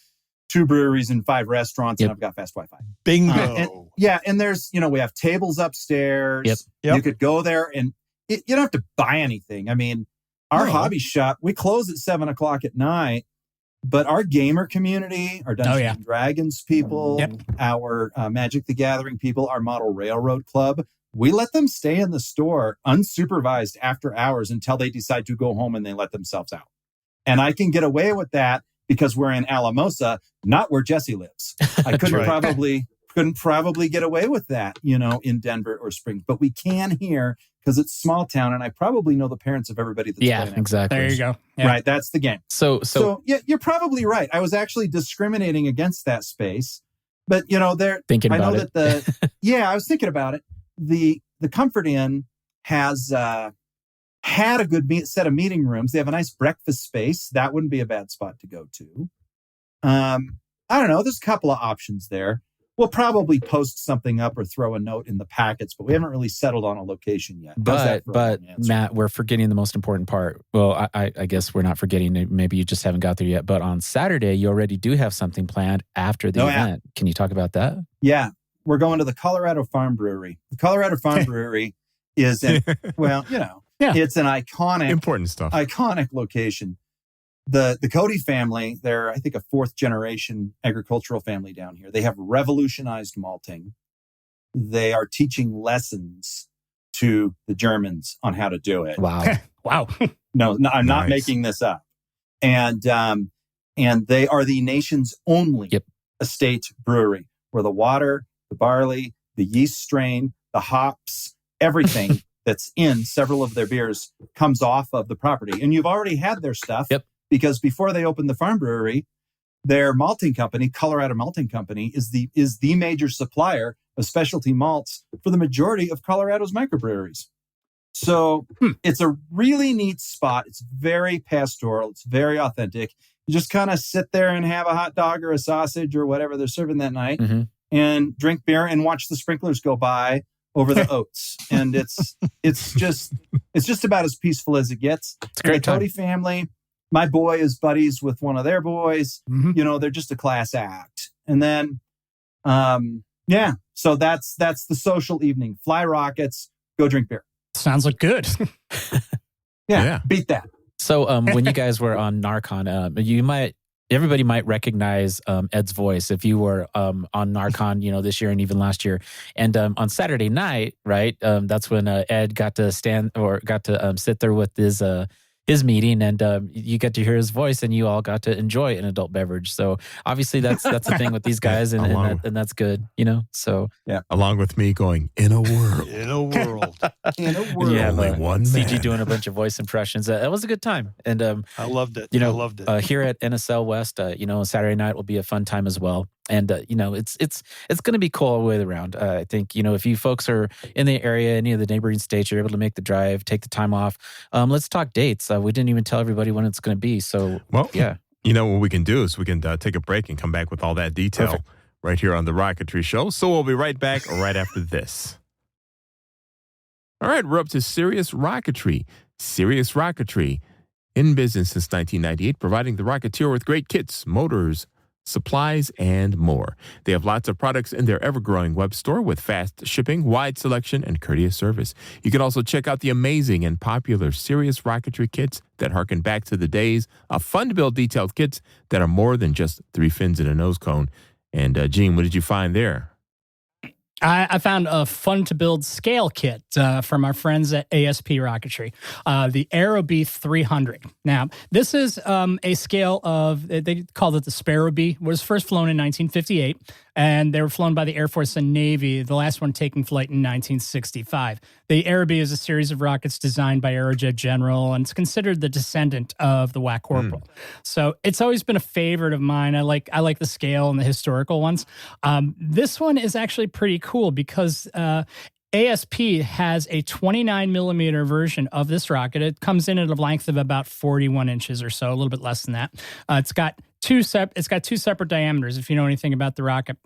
2 breweries and 5 restaurants, and I've got fast Wi-Fi. Bingo. And there's, we have tables upstairs. Yep. You could go there and you don't have to buy anything. I mean, our hobby shop, we close at 7:00 at night, but our gamer community, our Dungeons and Dragons people, our Magic the Gathering people, our Model Railroad Club, we let them stay in the store unsupervised after hours until they decide to go home and they let themselves out. And I can get away with that because we're in Alamosa, not where Jesse lives. I couldn't probably get away with that, in Denver or Springs, but we can here because it's small town, and I probably know the parents of everybody that's playing. Exactly. There you go. Yeah. Right, that's the game. So yeah, you're probably right. I was actually discriminating against that space, but thinking about it. I was thinking about it. The Comfort Inn has had a good set of meeting rooms. They have a nice breakfast space. That wouldn't be a bad spot to go to. I don't know. There's a couple of options there. We'll probably post something up or throw a note in the packets, but we haven't really settled on a location yet. But Matt, we're forgetting the most important part. Well, I guess we're not forgetting. Maybe you just haven't got there yet. But on Saturday, you already do have something planned after the event. Can you talk about that? Yeah. We're going to the Colorado Farm Brewery. The Colorado Farm Brewery is it's an iconic location. The Cody family, they're, I think, a 4th generation agricultural family down here. They have revolutionized malting. They are teaching lessons to the Germans on how to do it. Wow. Wow. No, I'm not making this up. And they are the nation's only estate brewery where the water, the barley, the yeast strain, the hops, everything that's in several of their beers comes off of the property. And you've already had their stuff because before they opened the farm brewery, their malting company, Colorado Malting Company, is the major supplier of specialty malts for the majority of Colorado's microbreweries. So it's a really neat spot. It's very pastoral. It's very authentic. You just kind of sit there and have a hot dog or a sausage or whatever they're serving that night and drink beer and watch the sprinklers go by over the oats. And it's just about as peaceful as it gets. It's a great time. The Cody family, my boy is buddies with one of their boys. They're just a class act. And then, so that's the social evening. Fly rockets, go drink beer. Sounds like good. Yeah, beat that. So when you guys were on Narcon, everybody might recognize Ed's voice if you were on Narcon, this year and even last year. And on Saturday night, right, that's when Ed got to sit there with his meeting, and you get to hear his voice, and you all got to enjoy an adult beverage. So obviously that's the thing with these guys, and that's good, So along with me going in a world, yeah, only one man. CG doing a bunch of voice impressions. That was a good time, and I loved it. I loved it. Here at NSL West, Saturday night will be a fun time as well. And, it's going to be cool all the way around. I think, if you folks are in the area, any of the neighboring states, you're able to make the drive, take the time off. Let's talk dates. We didn't even tell everybody when it's going to be. So, what we can do is we can take a break and come back with all that detail right here on The Rocketry Show. So we'll be right back right after this. All right, we're up to Serious Rocketry. Serious Rocketry, in business since 1998, providing the Rocketeer with great kits, motors, supplies, and more. They have lots of products in their ever-growing web store with fast shipping, wide selection, and courteous service. You can also check out the amazing and popular Serious Rocketry kits that harken back to the days of fun-to-build detailed kits that are more than just 3 fins and a nose cone. And Gene, what did you find there? I found a fun-to-build scale kit from our friends at ASP Rocketry, the Aerobee 300. Now, this is a scale of, they called it the Sparrow Bee. It was first flown in 1958, and they were flown by the Air Force and Navy, the last one taking flight in 1965. The Aerobee is a series of rockets designed by Aerojet General, and it's considered the descendant of the WAC Corporal. So it's always been a favorite of mine. I like the scale and the historical ones. This one is actually pretty cool because ASP has a 29 millimeter version of this rocket. It comes in at a length of about 41 inches or so, a little bit less than that. It's got two separate diameters. If you know anything about the rocket,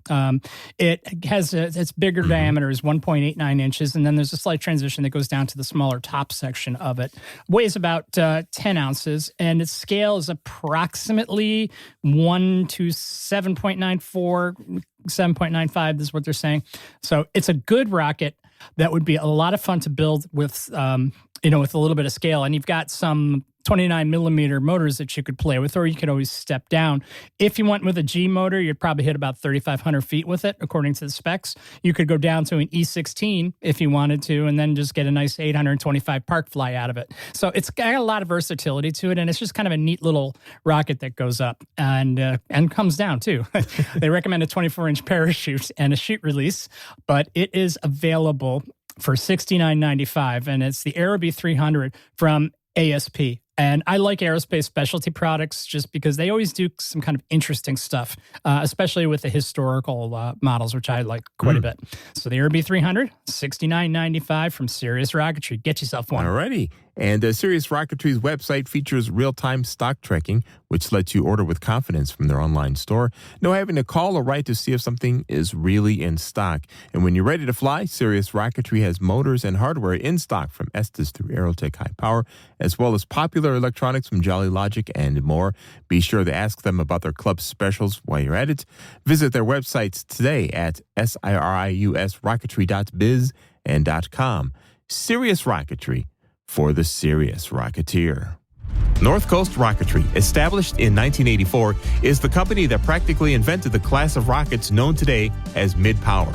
it has its bigger diameter is 1.89 inches, and then there's a slight transition that goes down to the smaller top section of it. Weighs about 10 ounces, and its scale is approximately 1 to 7.94. 7.95 is what they're saying. So it's a good rocket that would be a lot of fun to build with, with a little bit of scale. And you've got some 29 millimeter motors that you could play with, or you could always step down. If you went with a G motor, you'd probably hit about 3,500 feet with it, according to the specs. You could go down to an E16 if you wanted to, and then just get a nice 825 park fly out of it. So it's got a lot of versatility to it, and it's just kind of a neat little rocket that goes up and comes down too. They recommend a 24-inch parachute and a chute release, but it is available for $69.95, and it's the Aerobee 300 from ASP. And I like aerospace specialty products just because they always do some kind of interesting stuff, especially with the historical models, which I like quite a bit. So the Aerobee 300, $69.95 from Sirius Rocketry. Get yourself one. All righty. And Sirius Rocketry's website features real-time stock tracking, which lets you order with confidence from their online store. No having to call or write to see if something is really in stock. And when you're ready to fly, Sirius Rocketry has motors and hardware in stock from Estes through Aerotech High Power, as well as popular electronics from Jolly Logic and more. Be sure to ask them about their club specials while you're at it. Visit their websites today at siriusrocketry.biz and .com. Sirius Rocketry, for the serious Rocketeer. North Coast Rocketry, established in 1984, is the company that practically invented the class of rockets known today as mid-power.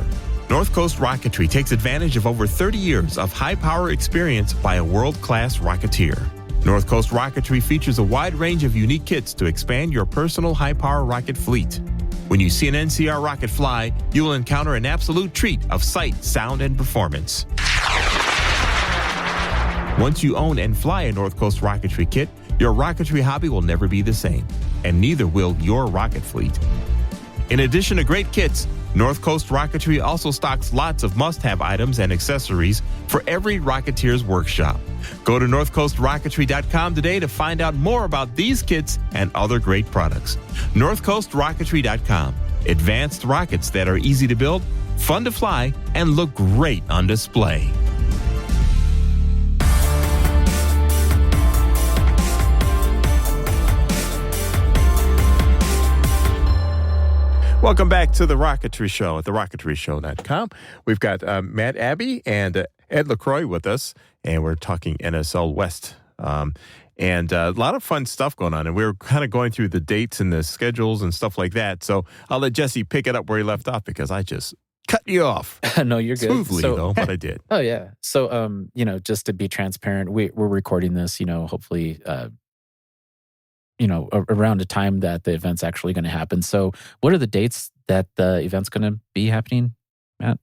North Coast Rocketry takes advantage of over 30 years of high-power experience by a world-class Rocketeer. North Coast Rocketry features a wide range of unique kits to expand your personal high-power rocket fleet. When you see an NCR rocket fly, you will encounter an absolute treat of sight, sound, and performance. Once you own and fly a North Coast Rocketry kit, your rocketry hobby will never be the same, and neither will your rocket fleet. In addition to great kits, North Coast Rocketry also stocks lots of must-have items and accessories for every Rocketeer's workshop. Go to northcoastrocketry.com today to find out more about these kits and other great products. northcoastrocketry.com. Advanced rockets that are easy to build, fun to fly, and look great on display. Welcome back to The Rocketry Show at TheRocketryShow.com. We've got Matt Abbey and Ed Lacroix with us, and we're talking NSL West. And a lot of fun stuff going on, and we're kind of going through the dates and the schedules and stuff like that. So I'll let Jesse pick it up where he left off because I just cut you off. No, you're good. Smoothly, though, but I did. Oh, yeah. So, just to be transparent, we're recording this, hopefully around the time that the event's actually going to happen. So what are the dates that the event's going to be happening, Matt?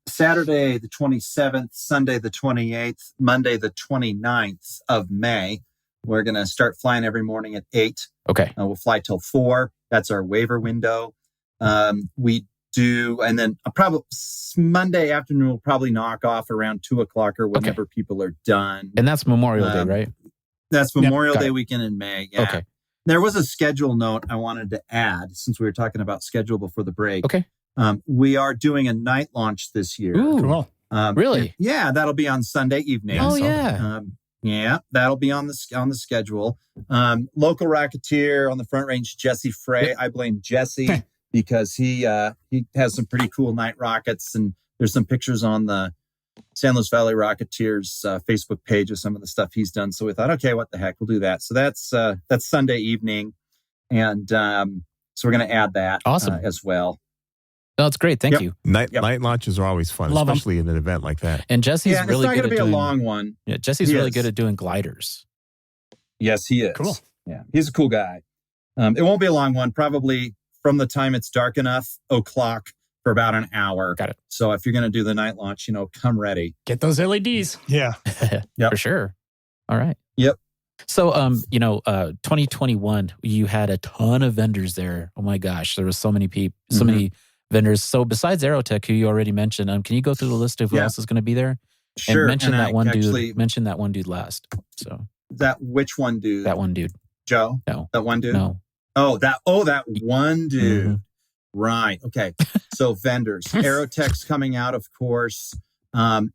Saturday, the 27th, Sunday, the 28th, Monday, the 29th of May. We're going to start flying every morning at 8. Okay. We'll fly till 4. That's our waiver window. We do, and then probably Monday afternoon, we'll probably knock off around 2 o'clock or whenever people are done. And that's Memorial Day, right? That's Memorial Day weekend in May. Yeah. Okay. There was a schedule note I wanted to add since we were talking about schedule before the break. Okay. We are doing a night launch this year. Ooh, cool. Really? Yeah, that'll be on Sunday evening. Oh, yeah. Yeah, that'll be on the schedule. Local Rocketeer on the Front Range, Jesse Frey. Yep. I blame Jesse because he has some pretty cool night rockets, and there's some pictures on the San Luis Valley Rocketeers Facebook page of some of the stuff he's done. So we thought, okay, what the heck, we'll do that. So that's Sunday evening, and so we're going to add that as well. No, it's great. Thank you. Night launches are always fun, especially in an event like that. And Jesse's really good at doing... it's not going to be a long one. Yeah, Jesse's really good at doing gliders. Yes, he is. Cool. Yeah, he's a cool guy. It won't be a long one. Probably from the time it's dark enough, o'clock, for about an hour. Got it. So if you're going to do the night launch, come ready. Get those LEDs. Yeah. For sure. All right. Yep. So, 2021, you had a ton of vendors there. Oh my gosh, there was so many people, so many vendors. So besides Aerotech, who you already mentioned, can you go through the list of who else is going to be there? Sure. And mention that one dude. Mention that one dude last. So which one dude? That one dude. Joe? No. That one dude? No. That one dude. Mm-hmm. Right. Okay. So vendors. Aerotech's coming out, of course.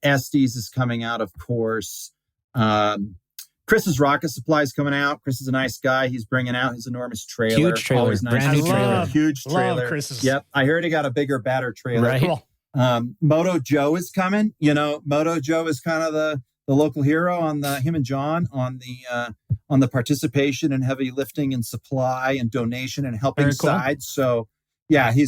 Estes is coming out, of course. Chris's Rocket Supply is coming out. Chris is a nice guy. He's bringing out his enormous trailer. Huge trailer. Always nice. Brand new trailer. Huge trailer. Chris's. Yep. I heard he got a bigger, badder trailer. Right. Cool. Moto Joe is coming. Moto Joe is kind of the local hero on him and John on the participation and heavy lifting and supply and donation and helping side. So yeah, he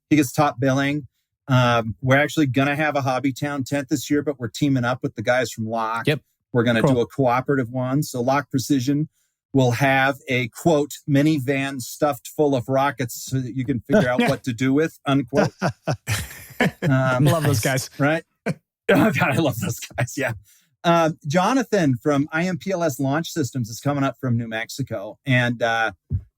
gets top billing. We're actually going to have a Hobbytown tent this year, but we're teaming up with the guys from Lock. Yep. We're going to do a cooperative one. So Lock Precision will have a, quote, minivan stuffed full of rockets so that you can figure out what to do with, unquote. Love those guys. Right? Oh, God, I love those guys. Yeah. Jonathan from IMPLS Launch Systems is coming up from New Mexico. And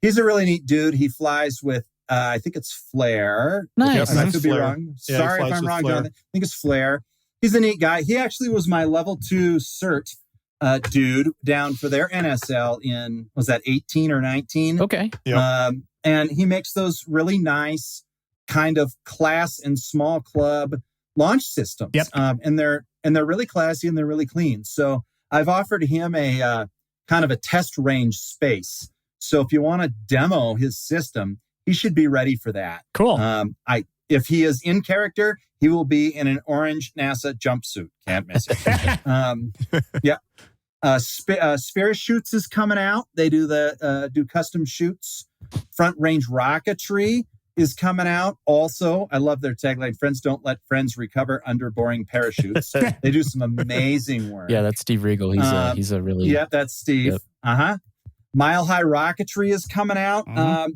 he's a really neat dude. He flies with, I think it's Flare. Nice. I could be wrong. Yeah, sorry if I'm wrong, Jonathan. I think it's Flare. He's a neat guy. He actually was my level 2 cert dude down for their NSL in, was that 18 or 19? Okay. Yep. And he makes those really nice kind of class and small club launch systems. Yep. And they're really classy and they're really clean. So I've offered him a kind of a test range space. So if you want to demo his system, he should be ready for that. Cool. If he is in character, he will be in an orange NASA jumpsuit. Can't miss it. Yeah. Spare Shoots is coming out. They do do custom shoots. Front Range Rocketry is coming out. Also, I love their tagline, friends don't let friends recover under boring parachutes. They do some amazing work. Yeah, that's Steve Riegel. He's a really... Yeah, that's Steve. Yep. Uh-huh. Mile High Rocketry is coming out.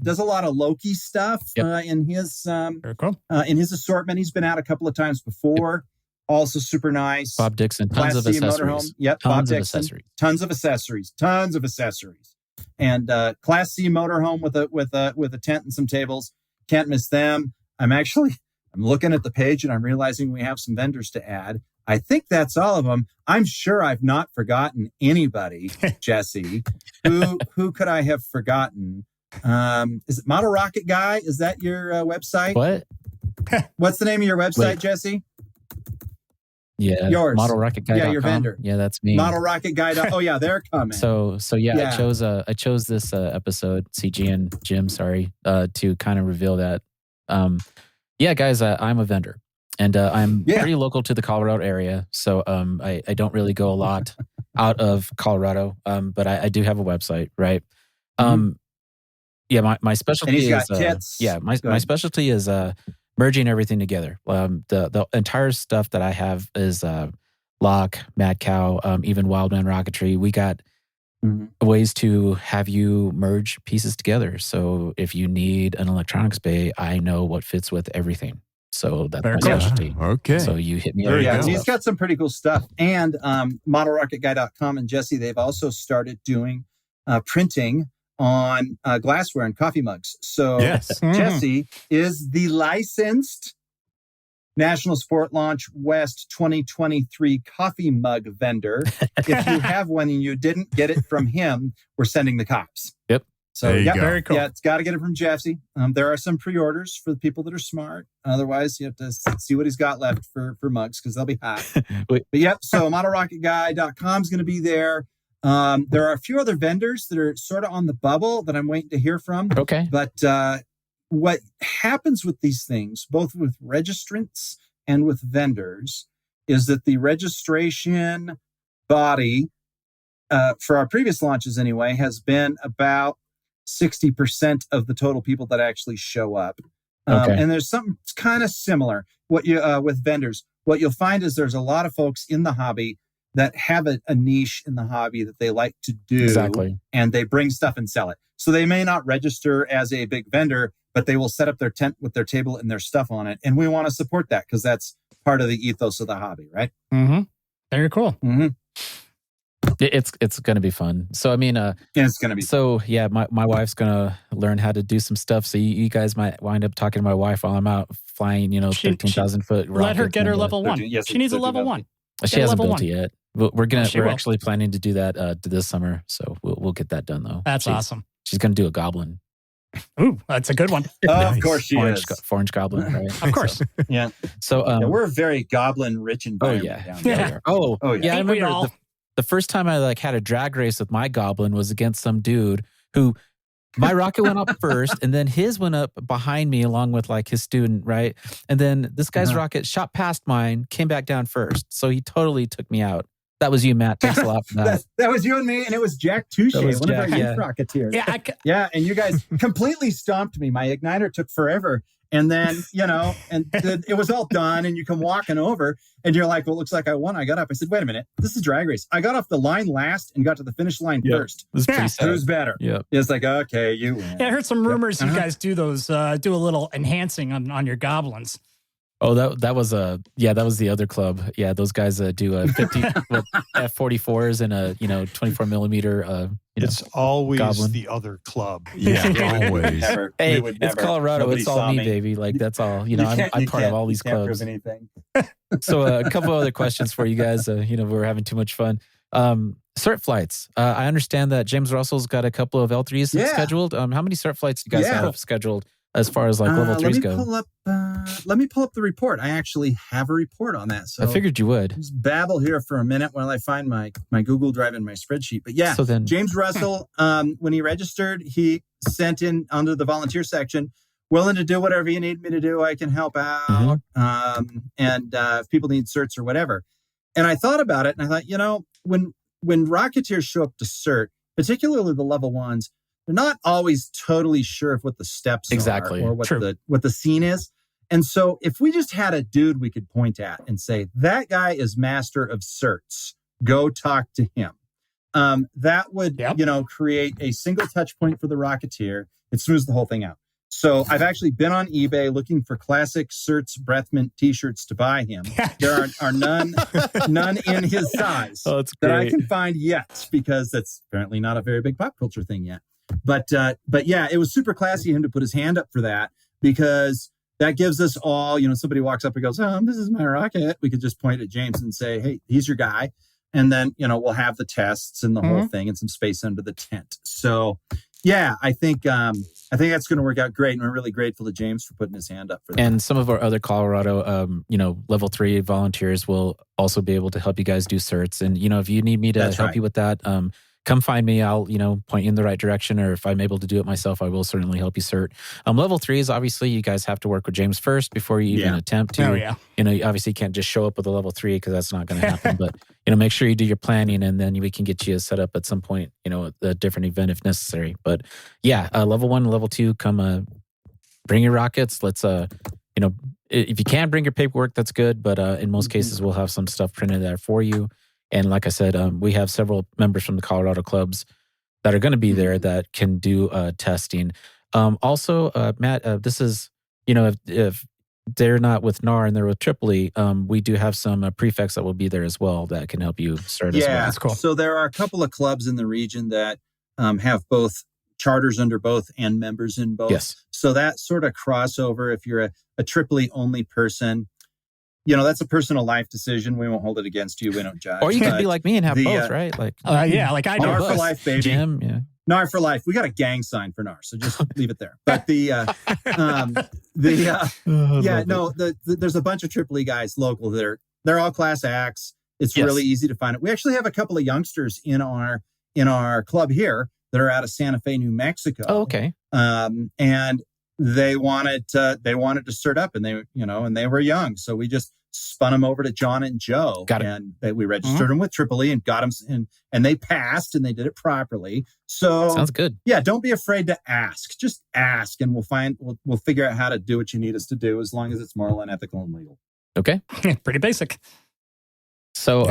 Does a lot of Loki stuff in his Very cool. in his assortment. He's been out a couple of times before. Also super nice. Bob Dixon, tons of accessories. Yep, Tons Bob of Dixon. accessories. Tons of accessories. And Class C motorhome with a tent and some tables. Can't miss them. I'm looking at the page and I'm realizing we have some vendors to add. I think that's all of them. I'm sure I've not forgotten anybody, Jesse. Who could I have forgotten? Is it Model Rocket Guy? Is that your website? What? What's the name of your website, Wait. Jesse? Yeah, yours. ModelRocketGuy.com. Yeah, your vendor. Yeah, that's me. Model Rocket Guy. Oh yeah, they're coming. So yeah. I chose this episode, CG and Jim, to kind of reveal that. Yeah, guys, I'm a vendor, and I'm pretty local to the Colorado area. So I don't really go a lot out of Colorado, but I do have a website, right? Yeah, my specialty and he's is got tits. my specialty is merging everything together. The entire stuff that I have is Lock, Mad Cow, even Wildman Rocketry. We got ways to have you merge pieces together. So if you need an electronics bay, I know what fits with everything. So that's my specialty. Okay. So you hit me There up. you Yeah, go. he's got some pretty cool stuff. And ModelRocketGuy.com and Jesse, they've also started doing printing on glassware and coffee mugs. So Jesse is the licensed National Sport Launch West 2023 coffee mug vendor. If you have one and you didn't get it from him, we're sending the cops. Yep. So There you go. Very cool. yeah, it's got to get it from Jesse. There are some pre-orders for the people that are smart. Otherwise, you have to see what he's got left for mugs because they'll be hot. But yep, so ModelRocketGuy.com is going to be there. There are a few other vendors that are sort of on the bubble that I'm waiting to hear from. Okay. But what happens with these things, both with registrants and with vendors, is that the registration body, for our previous launches anyway, has been about 60% of the total people that actually show up. And there's something kind of similar with vendors. What you'll find is there's a lot of folks in the hobby that have a niche in the hobby that they like to do. Exactly. And they bring stuff and sell it. So they may not register as a big vendor, but they will set up their tent with their table and their stuff on it. And we want to support that because that's part of the ethos of the hobby, right? Very cool. It's going to be fun. So, I mean, it's going to be so, yeah, my wife's going to learn how to do some stuff. So you guys might wind up talking to my wife while I'm out flying, 13,000 foot rockets. Let her get her level 1. Yes, she needs a level 1. She hasn't built 1. it yet. We're actually planning to do that this summer. So we'll get that done though. That's awesome. She's going to do a goblin. Ooh, that's a good one. Nice. Of course she is. 4-inch goblin, right? Of course. Yeah. So we're a very goblin rich environment down there. Oh, yeah. I Ain't we remember all? the first time I had a drag race with my goblin was against some dude who my rocket went up first and then his went up behind me along with his student, right? And then this guy's rocket shot past mine, came back down first. So he totally took me out. That was you, Matt. Thanks a lot for that. That was you and me, and it was Jack Touche, one of our youth Rocketeers. Yeah, and you guys completely stomped me. My igniter took forever. And then, it was all done, and you come walking over, and you're like, well, it looks like I won. I got up. I said, wait a minute. This is a drag race. I got off the line last and got to the finish line first. It was pretty sad. Who's better? Yeah. It's like, okay, you win. Yeah, I heard some rumors you guys do those, do a little enhancing on your goblins. Oh, that was the other club. Yeah, those guys do a 50 F-44s and a 24 millimeter. It's always goblin. the other club. Yeah, always. Hey, it's Colorado. It's all me, baby. That's all. I'm part of all these clubs. Anything. So a couple other questions for you guys. We're having too much fun. Cert flights. I understand that James Russell's got a couple of L3s scheduled. How many cert flights do you guys have scheduled as far as level 3s go? Let me pull up the report. I actually have a report on that. So I figured you would. Just babble here for a minute while I find my Google Drive and my spreadsheet. But yeah, so then, James Russell, when he registered, he sent in under the volunteer section, willing to do whatever you need me to do. I can help out. And if people need certs or whatever. And I thought about it, and I thought, when Rocketeers show up to cert, particularly the level 1s, they're not always totally sure of what the steps are or what the scene is. And so if we just had a dude we could point at and say, that guy is master of certs, go talk to him. That would, create a single touch point for the Rocketeer. It smooths the whole thing out. So I've actually been on eBay looking for classic certs Breath-Mint t-shirts to buy him. There are none in his size that I can find yet, because that's apparently not a very big pop culture thing yet. But yeah, it was super classy of him to put his hand up for that, because that gives us all, somebody walks up and goes, oh, this is my rocket. We could just point at James and say, hey, he's your guy. And then, we'll have the tests and the whole thing and some space under the tent. So yeah, I think that's going to work out great. And we're really grateful to James for putting his hand up for that. And some of our other Colorado, level 3 volunteers will also be able to help you guys do certs. And, if you need me to help you with that, come find me. I'll, point you in the right direction, or if I'm able to do it myself, I will certainly help you cert. Level 3 is obviously you guys have to work with James first before you even attempt to. You obviously can't just show up with a level 3, because that's not going to happen. But make sure you do your planning, and then we can get you set up at some point. A different event if necessary. But yeah, level 1, level 2, come bring your rockets. Let's if you can bring your paperwork, that's good. But in most cases, we'll have some stuff printed there for you. And like I said, we have several members from the Colorado clubs that are going to be there that can do testing. Also, Matt, this is, if they're not with NAR and they're with Tripoli, we do have some prefects that will be there as well that can help you start as well. Yeah, that's cool. So there are a couple of clubs in the region that have both charters under both and members in both. Yes. So that sort of crossover, if you're a Tripoli only person, that's a personal life decision. We won't hold it against you. We don't judge. Or you can be like me and have both, right? Like I do. NAR for life, baby. Jim, NAR for life. We got a gang sign for NAR, so just leave it there. But there's a bunch of Tripoli guys local that they're all class acts. It's really easy to find it. We actually have a couple of youngsters in our club here that are out of Santa Fe, New Mexico. Oh, okay. And they wanted to cert up, and they were young, so we just spun them over to John and Joe. Got it. And we registered them with Tripoli and got them in, and they passed, and they did it properly. So sounds good. Yeah, don't be afraid to ask. Just ask, and we'll figure out how to do what you need us to do, as long as it's moral and ethical and legal. Okay. Pretty basic. So,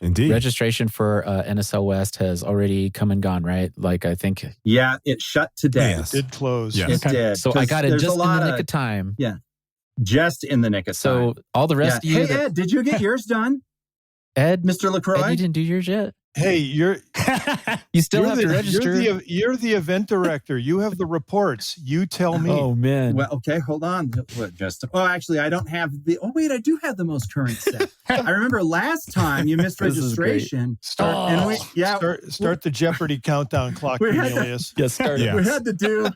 indeed, registration for NSL West has already come and gone, right? Like, I think. Yeah, it shut today. It did close. Yes. It did. So I got it just in the nick of time. Yeah, just in the nick of time. So all the rest of you. Hey, Ed, did you get yours done? Ed, Mr. Lacroix? Ed, you didn't do yours yet? Hey, you still have to register. You're the event director. You have the reports. You tell me. Oh man. Well, okay, hold on. What, Justin? Oh, actually, I don't have the. Oh, wait, I do have the most current set. I remember last time you missed registration. Start the Jeopardy countdown clock, Cornelius. Start. We had to do.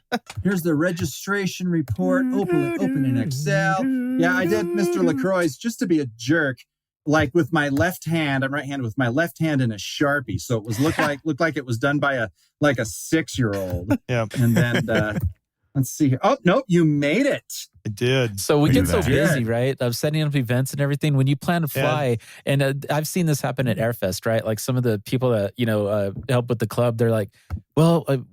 Here's the registration report. Open in Excel. Yeah, I did Mr. Lacroix just to be a jerk. Like with my left hand, I'm right-handed with my left hand in a Sharpie, so it was looked like it was done by a 6-year-old. Yeah. And then let's see here. Oh nope, you made it. I did. So we get so busy, right? Of setting up events and everything. When you plan to fly, and I've seen this happen at Airfest, right? Like some of the people that help with the club, they're like, "Well, I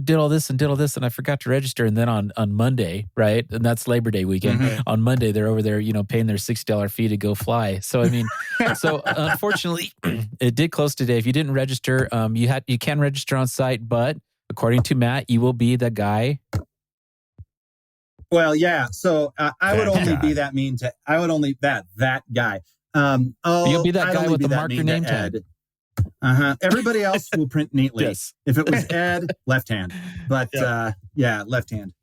did all this, and I forgot to register." And then on Monday, right? And that's Labor Day weekend. Mm-hmm. On Monday, they're over there, paying their $60 fee to go fly. So I mean, unfortunately, it did close today. If you didn't register, you can register on site, but according to Matt, you will be the guy. Well, yeah. So I would only be that mean to. I would only that guy. You'll be that I'd guy only with be the that marker mean name to tag. Ed. Everybody else will print neatly. Yes. If it was Ed, left hand. But left hand.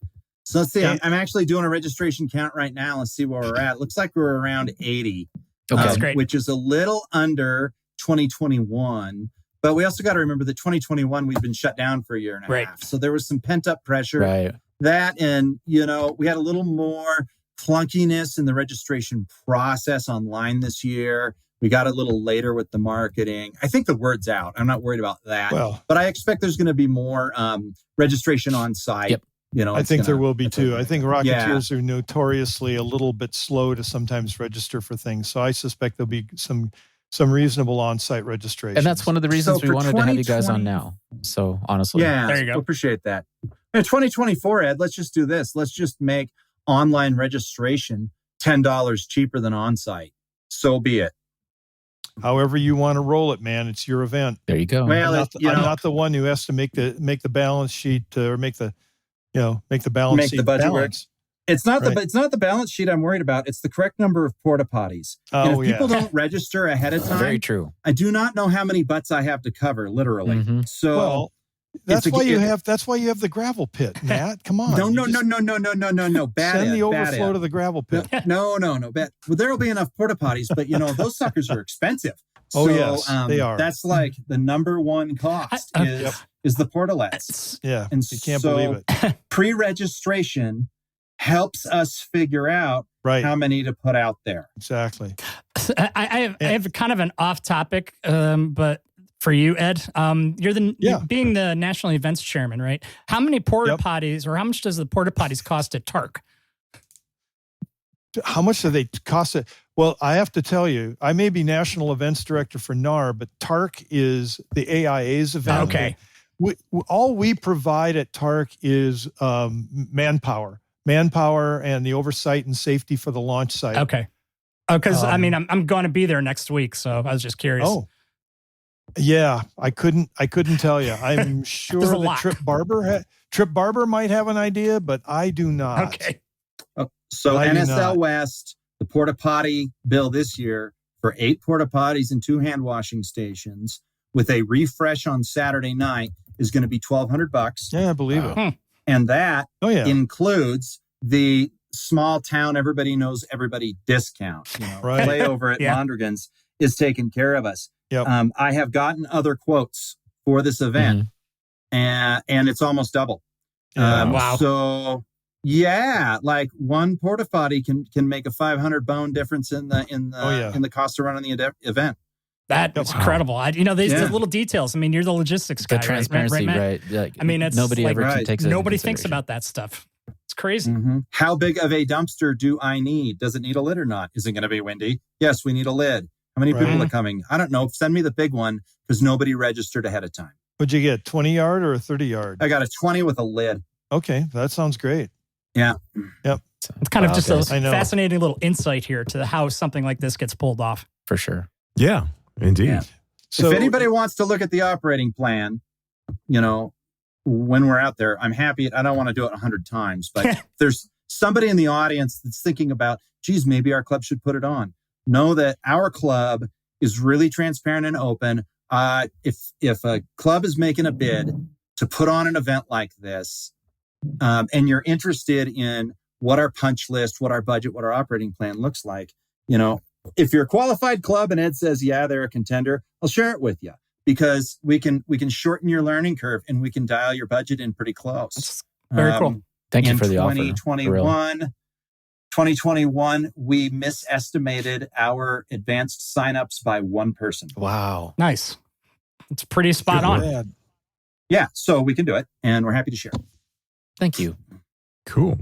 So let's see. I'm actually doing a registration count right now. Let's see where we're at. Looks like we're around 80. Okay, that's great. Which is a little under 2021. But we also got to remember that 2021 we've been shut down for a year and a half. So there was some pent up pressure. Right. That and we had a little more clunkiness in the registration process online this year. We got a little later with the marketing. I think the word's out. I'm not worried about that. Well, but I expect there's going to be more registration on site. Yep. I think there will be too. I think Rocketeers are notoriously a little bit slow to sometimes register for things. So I suspect there'll be some reasonable on-site registration. And that's one of the reasons we wanted to have you guys on 2020 now. So honestly. Yeah. There you go. Appreciate that. In 2024, Ed, let's just do this. Let's just make online registration $10 cheaper than on-site. So be it. However you want to roll it, man. It's your event. There you go. Well, I'm not the one who has to make the balance sheet or make the balance sheet the budget balance. work. It's not the balance sheet I'm worried about. It's the correct number of porta potties. And if people don't register ahead of time, very true. I do not know how many butts I have to cover, literally. Mm-hmm. So that's why you have the gravel pit, Matt. Come on. No. Bad. Send the bad overflow to the gravel pit. No. Bad. Well, there will be enough porta potties, but those suckers are expensive. Oh, yes, they are. That's like the number one cost is the portalets. Yeah, and you can't believe it. Pre-registration helps us figure out how many to put out there. Exactly. I have kind of an off topic, but for you, Ed, being the national events chairman, right? How many porta potties, or how much does the porta potties cost at TARC? How much do they cost? Well, I have to tell you, I may be national events director for NAR, but TARC is the AIA's event. Okay. All we provide at TARC is manpower and the oversight and safety for the launch site. Okay. Because I'm going to be there next week, so I was just curious. Oh, yeah. I couldn't tell you. I'm sure that Trip Barber might have an idea, but I do not. Okay. So NSL West, the porta potty bill this year for 8 porta potties and 2 hand washing stations with a refresh on Saturday night is going to be $1,200. Yeah, I believe it. And that includes the small town everybody knows everybody discount. Play over at Mondragon's is taking care of us. Yep. I have gotten other quotes for this event, and it's almost double. Wow. So like one porta potty can make a 500 bone difference in the cost to running the event. That is incredible. These the little details. I mean, you're the logistics guy, the transparency, right? Like, I mean, it's nobody ever takes it. Nobody thinks about that stuff. It's crazy. Mm-hmm. How big of a dumpster do I need? Does it need a lid or not? Is it going to be windy? Yes, we need a lid. How many people are coming? I don't know. Send me the big one because nobody registered ahead of time. What'd you get? 20 yard or a 30 yard? I got a 20 with a lid. Okay, that sounds great. Yeah. Yep. It's kind of just a fascinating little insight here to how something like this gets pulled off. For sure. Yeah, indeed. Yeah. So if anybody wants to look at the operating plan, when we're out there, I'm happy. I don't want to do it 100 times, but if there's somebody in the audience that's thinking about, geez, maybe our club should put it on. Know that our club is really transparent and open. if a club is making a bid to put on an event like this, and you're interested in what our punch list, what our budget, what our operating plan looks like, if you're a qualified club and Ed says, yeah, they're a contender, I'll share it with you, because we can shorten your learning curve and we can dial your budget in pretty close. That's very cool. Thank you for the offer. 2021, we misestimated our advanced signups by one person. Wow. Nice. It's pretty spot on. Yeah, so we can do it, and we're happy to share. Thank you. Cool.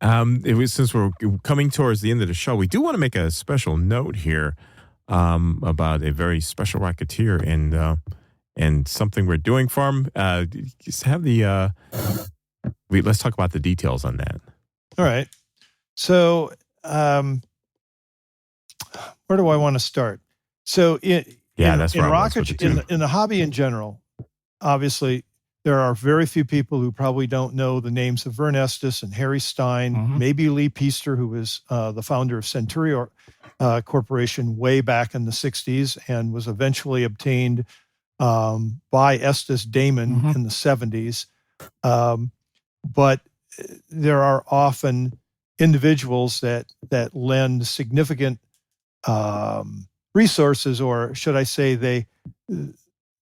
Since we're coming towards the end of the show, we do want to make a special note here about a very special Rocketeer and something we're doing for him. Let's talk about the details on that. All right. So, where do I want to start? So, in the hobby in general, obviously, there are very few people who probably don't know the names of Vern Estes and Harry Stein, maybe Lee Peaster, who was the founder of Century Corporation way back in the 60s and was eventually obtained by Estes Damon in the 70s. But there are often individuals that lend significant resources, or should I say they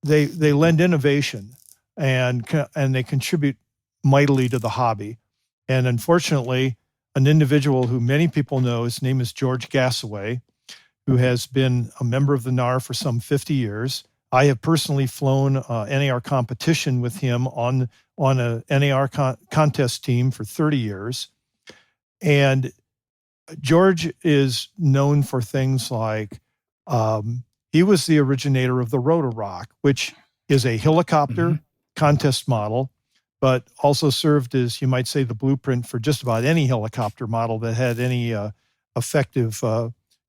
lend innovation and they contribute mightily to the hobby. And unfortunately, an individual who many people know, his name is George Gassaway, who has been a member of the NAR for some 50 years. I have personally flown NAR competition with him on a NAR contest team for 30 years. And George is known for things like he was the originator of the Rotor-Rock, which is a helicopter contest model, but also served as, you might say, the blueprint for just about any helicopter model that had any effective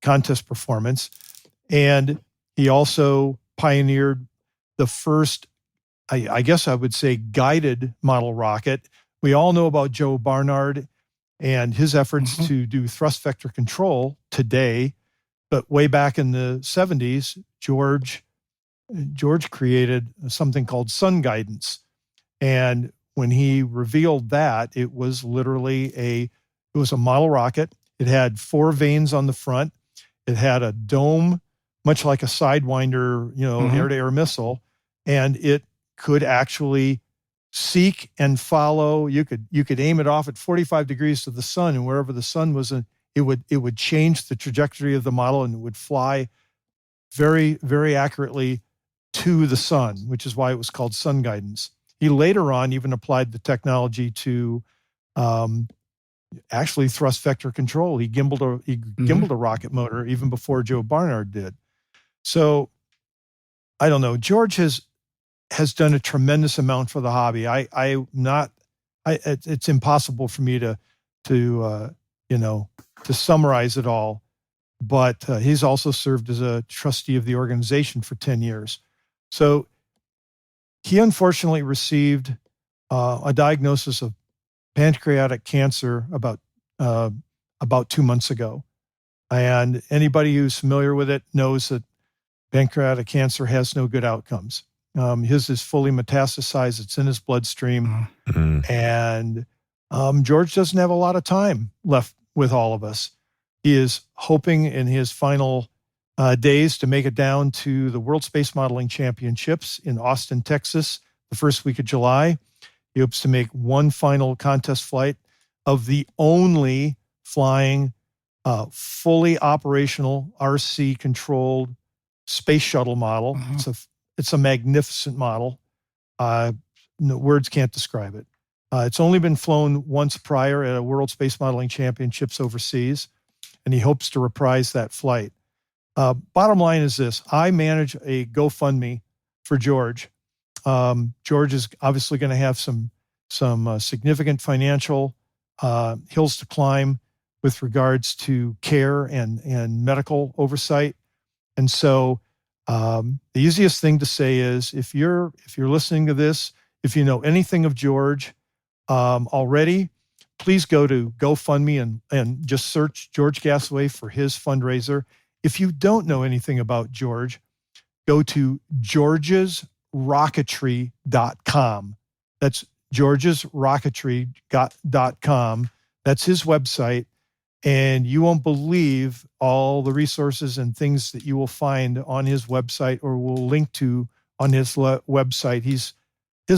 contest performance. And he also pioneered the first, I guess I would say, guided model rocket. We all know about Joe Barnard and his efforts to do thrust vector control today. But way back in the 70s, George created something called sun guidance. And when he revealed that, it was literally a model rocket. It had 4 vanes on the front. It had a dome, much like a Sidewinder, air-to-air missile. And it could actually seek and follow. You could aim it off at 45 degrees to the sun, and wherever the sun was, it would change the trajectory of the model, and it would fly very, very accurately to the sun, which is why it was called sun guidance. He later on even applied the technology to actually thrust vector control. He gimbaled a rocket motor even before Joe Barnard did. So I don't know. George has done a tremendous amount for the hobby. It's impossible for me to summarize it all, but he's also served as a trustee of the organization for 10 years. So he unfortunately received a diagnosis of pancreatic cancer about 2 months ago. And anybody who's familiar with it knows that pancreatic cancer has no good outcomes. His is fully metastasized. It's in his bloodstream. And George doesn't have a lot of time left with all of us. He is hoping in his final days to make it down to the World Space Modeling Championships in Austin, Texas, the first week of July. He hopes to make one final contest flight of the only flying fully operational RC-controlled space shuttle model. It's a magnificent model. No words can't describe it. It's only been flown once prior at a World Space Modeling Championships overseas, and he hopes to reprise that flight. Bottom line is this. I manage a GoFundMe for George. George is obviously going to have some significant financial hills to climb with regards to care and medical oversight. And so the easiest thing to say is if you're listening to this, if you know anything of George already, please go to GoFundMe and just search George Gassaway for his fundraiser. If you don't know anything about George, go to GeorgesRocketry.com. That's GeorgesRocketry.com. That's his website. And you won't believe all the resources and things that you will find on his website or will link to on his website. His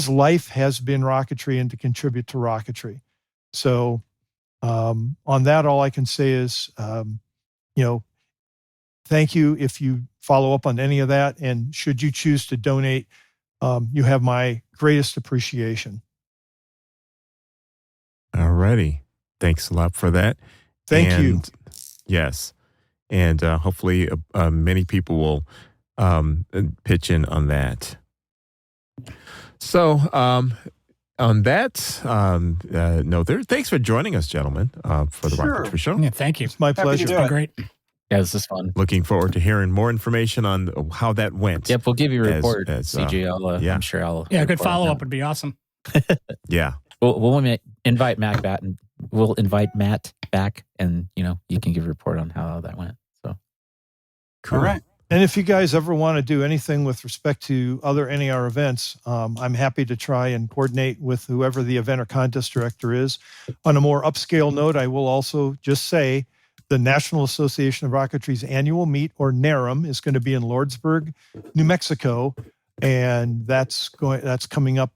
life has been rocketry and to contribute to rocketry. So on that, all I can say is, thank you if you follow up on any of that. And should you choose to donate, you have my greatest appreciation. All righty. Thanks a lot for that. Thank you. Yes. And hopefully many people will pitch in on that. So on that note, thanks for joining us, gentlemen, for the Rocketry Show. Yeah, thank you. It's my pleasure. It's been great. Yeah, this is fun. Looking forward to hearing more information on how that went. Yep, we'll give you a report, CJ. Yeah. I'm sure I'll. Yeah, a good follow-up would be awesome. Yeah. We'll invite Matt back, and we'll invite Matt back, and you can give a report on how that went. So, cool. All right. And if you guys ever want to do anything with respect to other NAR events, I'm happy to try and coordinate with whoever the event or contest director is. On a more upscale note, I will also just say the National Association of Rocketry's annual meet, or NARM, is going to be in Lordsburg, New Mexico, and that's coming up.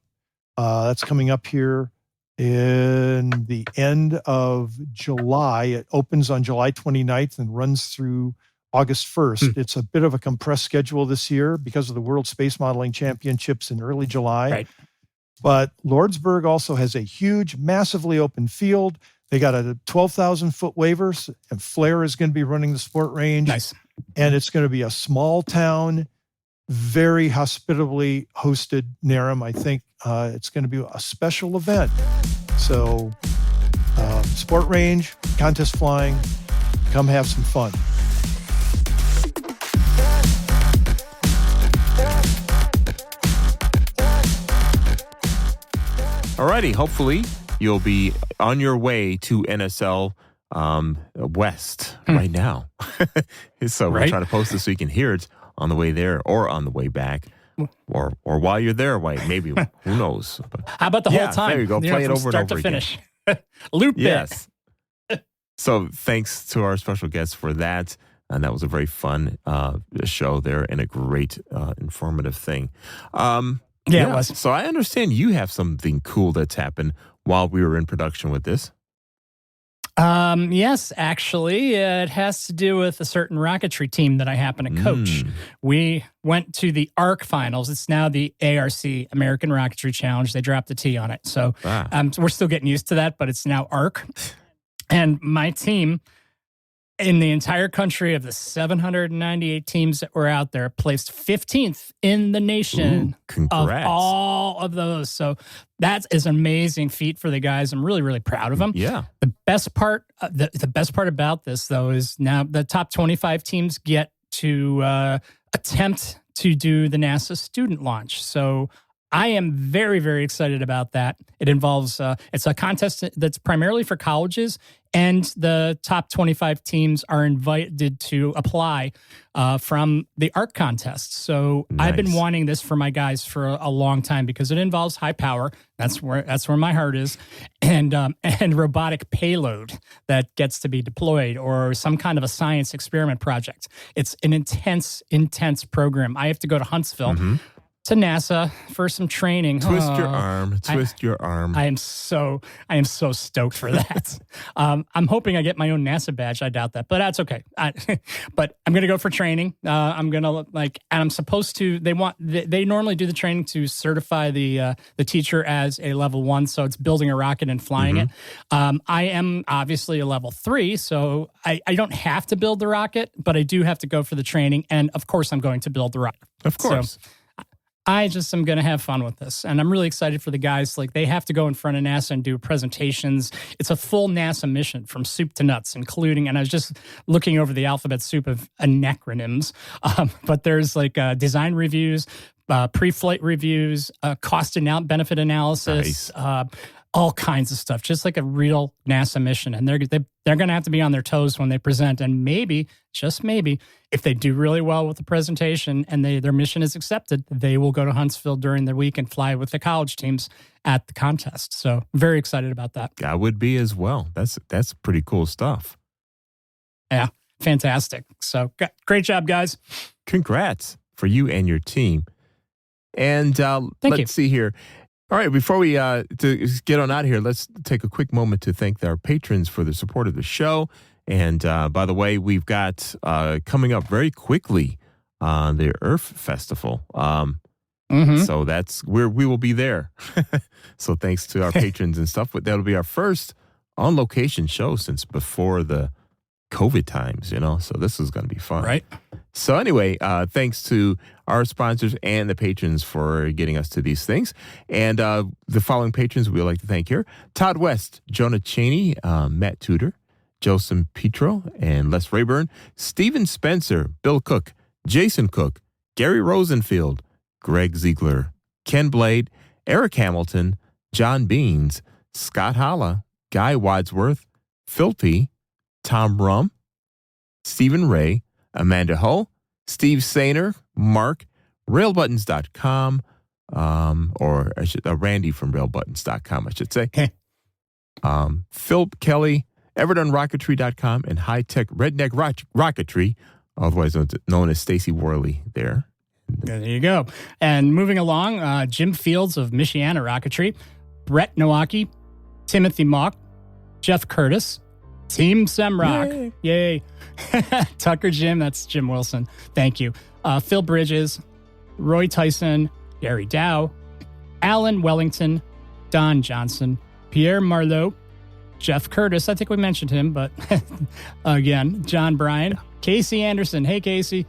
That's coming up here in the end of July. It opens on July 29th and runs through August 1st. It's a bit of a compressed schedule this year because of the World Space Modeling Championships in early July. Right. But Lordsburg also has a huge, massively open field. They got a 12,000-foot waiver, and Flair is going to be running the sport range. Nice. And it's going to be a small town, very hospitably hosted NARM. I think it's going to be a special event. So, sport range, contest flying, come have some fun. Alrighty, hopefully you'll be on your way to NSL West right now. So we'll try to post this so you can hear it on the way there or on the way back. Or while you're there, maybe, who knows? But, how about the whole time? There you go, play it from over and start over to again. finish. Loop yes. So thanks to our special guests for that. And that was a very fun show there and a great informative thing. It was. So I understand you have something cool that's happened while we were in production with this. Yes, actually, it has to do with a certain rocketry team that I happen to coach. We went to the ARC finals. It's now the ARC, American Rocketry Challenge. They dropped the T on it. So we're still getting used to that, but it's now ARC. And my team, in the entire country of the 798 teams that were out there, placed 15th in the nation of all of those. So that is an amazing feat for the guys. I'm really, really proud of them. Yeah. The best part, the best part about this, though, is now the top 25 teams get to attempt to do the NASA student launch. So I am very, very excited about that. It involves, it's a contest that's primarily for colleges, and the top 25 teams are invited to apply from the ARC contest. So I've been wanting this for my guys for a long time because it involves high power. That's where my heart is, and robotic payload that gets to be deployed, or some kind of a science experiment project. It's an intense program. I have to go to Huntsville. To NASA for some training. Twist your arm. I am so stoked for that. I'm hoping I get my own NASA badge. I doubt that, but that's okay. But I'm going to go for training. I'm going to and I'm supposed to, they normally do the training to certify the teacher as a level 1. So it's building a rocket and flying it. I am obviously a level 3, so I don't have to build the rocket, but I do have to go for the training. And of course I'm going to build the rocket. Of course. So, I just am going to have fun with this. And I'm really excited for the guys. They have to go in front of NASA and do presentations. It's a full NASA mission from soup to nuts, including, and I was just looking over the alphabet soup of acronyms, but there's design reviews, pre-flight reviews, cost and benefit analysis, all kinds of stuff, just like a real NASA mission. And they're going to have to be on their toes when they present. And maybe, just maybe, if they do really well with the presentation and their mission is accepted, they will go to Huntsville during the week and fly with the college teams at the contest. So very excited about that. I would be as well. That's pretty cool stuff. Yeah, fantastic. So great job, guys. Congrats for you and your team. And let's see here. All right, before we to get on out of here, let's take a quick moment to thank our patrons for the support of the show. And by the way, we've got coming up very quickly the Earth Festival. So that's where we will be there. So thanks to our patrons and stuff. But that'll be our first on-location show since before the COVID times, So this is going to be fun. Right. So anyway, thanks to our sponsors and the patrons for getting us to these things. And the following patrons we'd like to thank here: Todd West, Jonah Cheney, Matt Tudor, Joseph Petro, and Les Rayburn, Stephen Spencer, Bill Cook, Jason Cook, Gary Rosenfield, Greg Ziegler, Ken Blade, Eric Hamilton, John Beans, Scott Holla, Guy Wadsworth, Filthy, Tom Rum, Stephen Ray, Amanda Ho, Steve Sainer, Mark, railbuttons.com, or Randy from railbuttons.com, I should say. Philip Kelly, EverdoneRocketry.com, and High Tech Redneck Rocketry, otherwise known as Stacy Worley there. There you go. And moving along, Jim Fields of Michiana Rocketry, Brett Nowaki, Timothy Mock, Jeff Curtis, Team Semrock. Yay. Tucker Jim, that's Jim Wilson. Thank you. Phil Bridges, Roy Tyson, Gary Dow, Alan Wellington, Don Johnson, Pierre Marlowe, Jeff Curtis. I think we mentioned him, but again, John Bryan, Casey Anderson. Hey, Casey.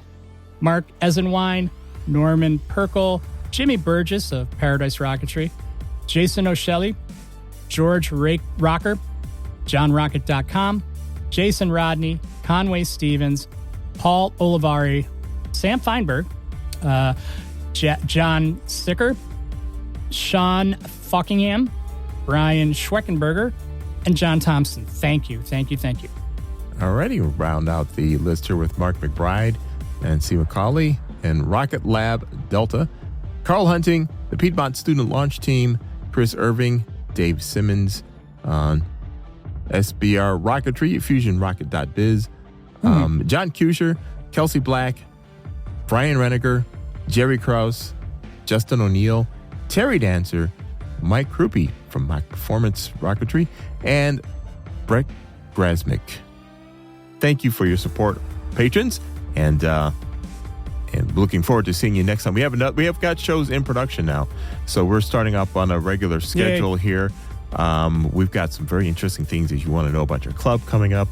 Mark Esenwine, Norman Perkle, Jimmy Burgess of Paradise Rocketry, Jason O'Shelley, George Rocker, JohnRocket.com, Jason Rodney, Conway Stevens, Paul Olivari, Sam Feinberg, John Sicker, Sean Fuckingham, Brian Schweckenberger, and John Thompson. Thank you. All righty, we'll round out the list here with Mark McBride and C. McCauley and Rocket Lab Delta, Carl Hunting, the Piedmont Student Launch Team, Chris Irving, Dave Simmons, SBR Rocketry, FusionRocket.biz, John Kusher, Kelsey Black, Brian Reniger, Jerry Krause, Justin O'Neill, Terry Dancer, Mike Krupe from Mike Performance Rocketry, and Brett Grasmick. Thank you for your support, patrons, and looking forward to seeing you next time. We have got shows in production now, so we're starting up on a regular schedule here. We've got some very interesting things as you want to know about your club coming up,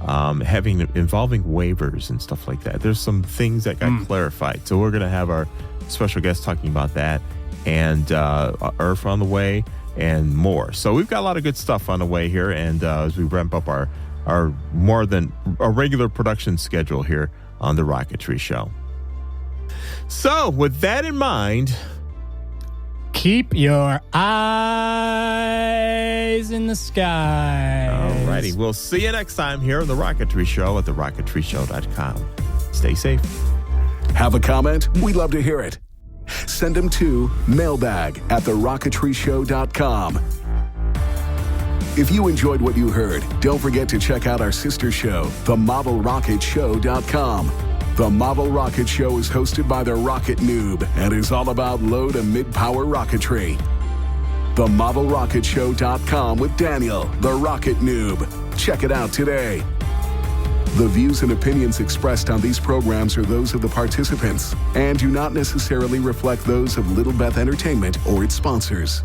involving waivers and stuff like that. There's some things that got clarified, so we're going to have our special guest talking about that, and Earth on the way, and more. So we've got a lot of good stuff on the way here, and as we ramp up our more than a regular production schedule here on the Rocketry Show. So with that in mind, keep your eyes in the sky. All righty. We'll see you next time here on The Rocketry Show at TheRocketryShow.com. Stay safe. Have a comment? We'd love to hear it. Send them to mailbag@TheRocketryShow.com. If you enjoyed what you heard, don't forget to check out our sister show, TheModelRocketShow.com. The Model Rocket Show is hosted by the Rocket Noob and is all about low to mid-power rocketry. TheModelRocketShow.com with Daniel, the Rocket Noob. Check it out today. The views and opinions expressed on these programs are those of the participants and do not necessarily reflect those of Little Beth Entertainment or its sponsors.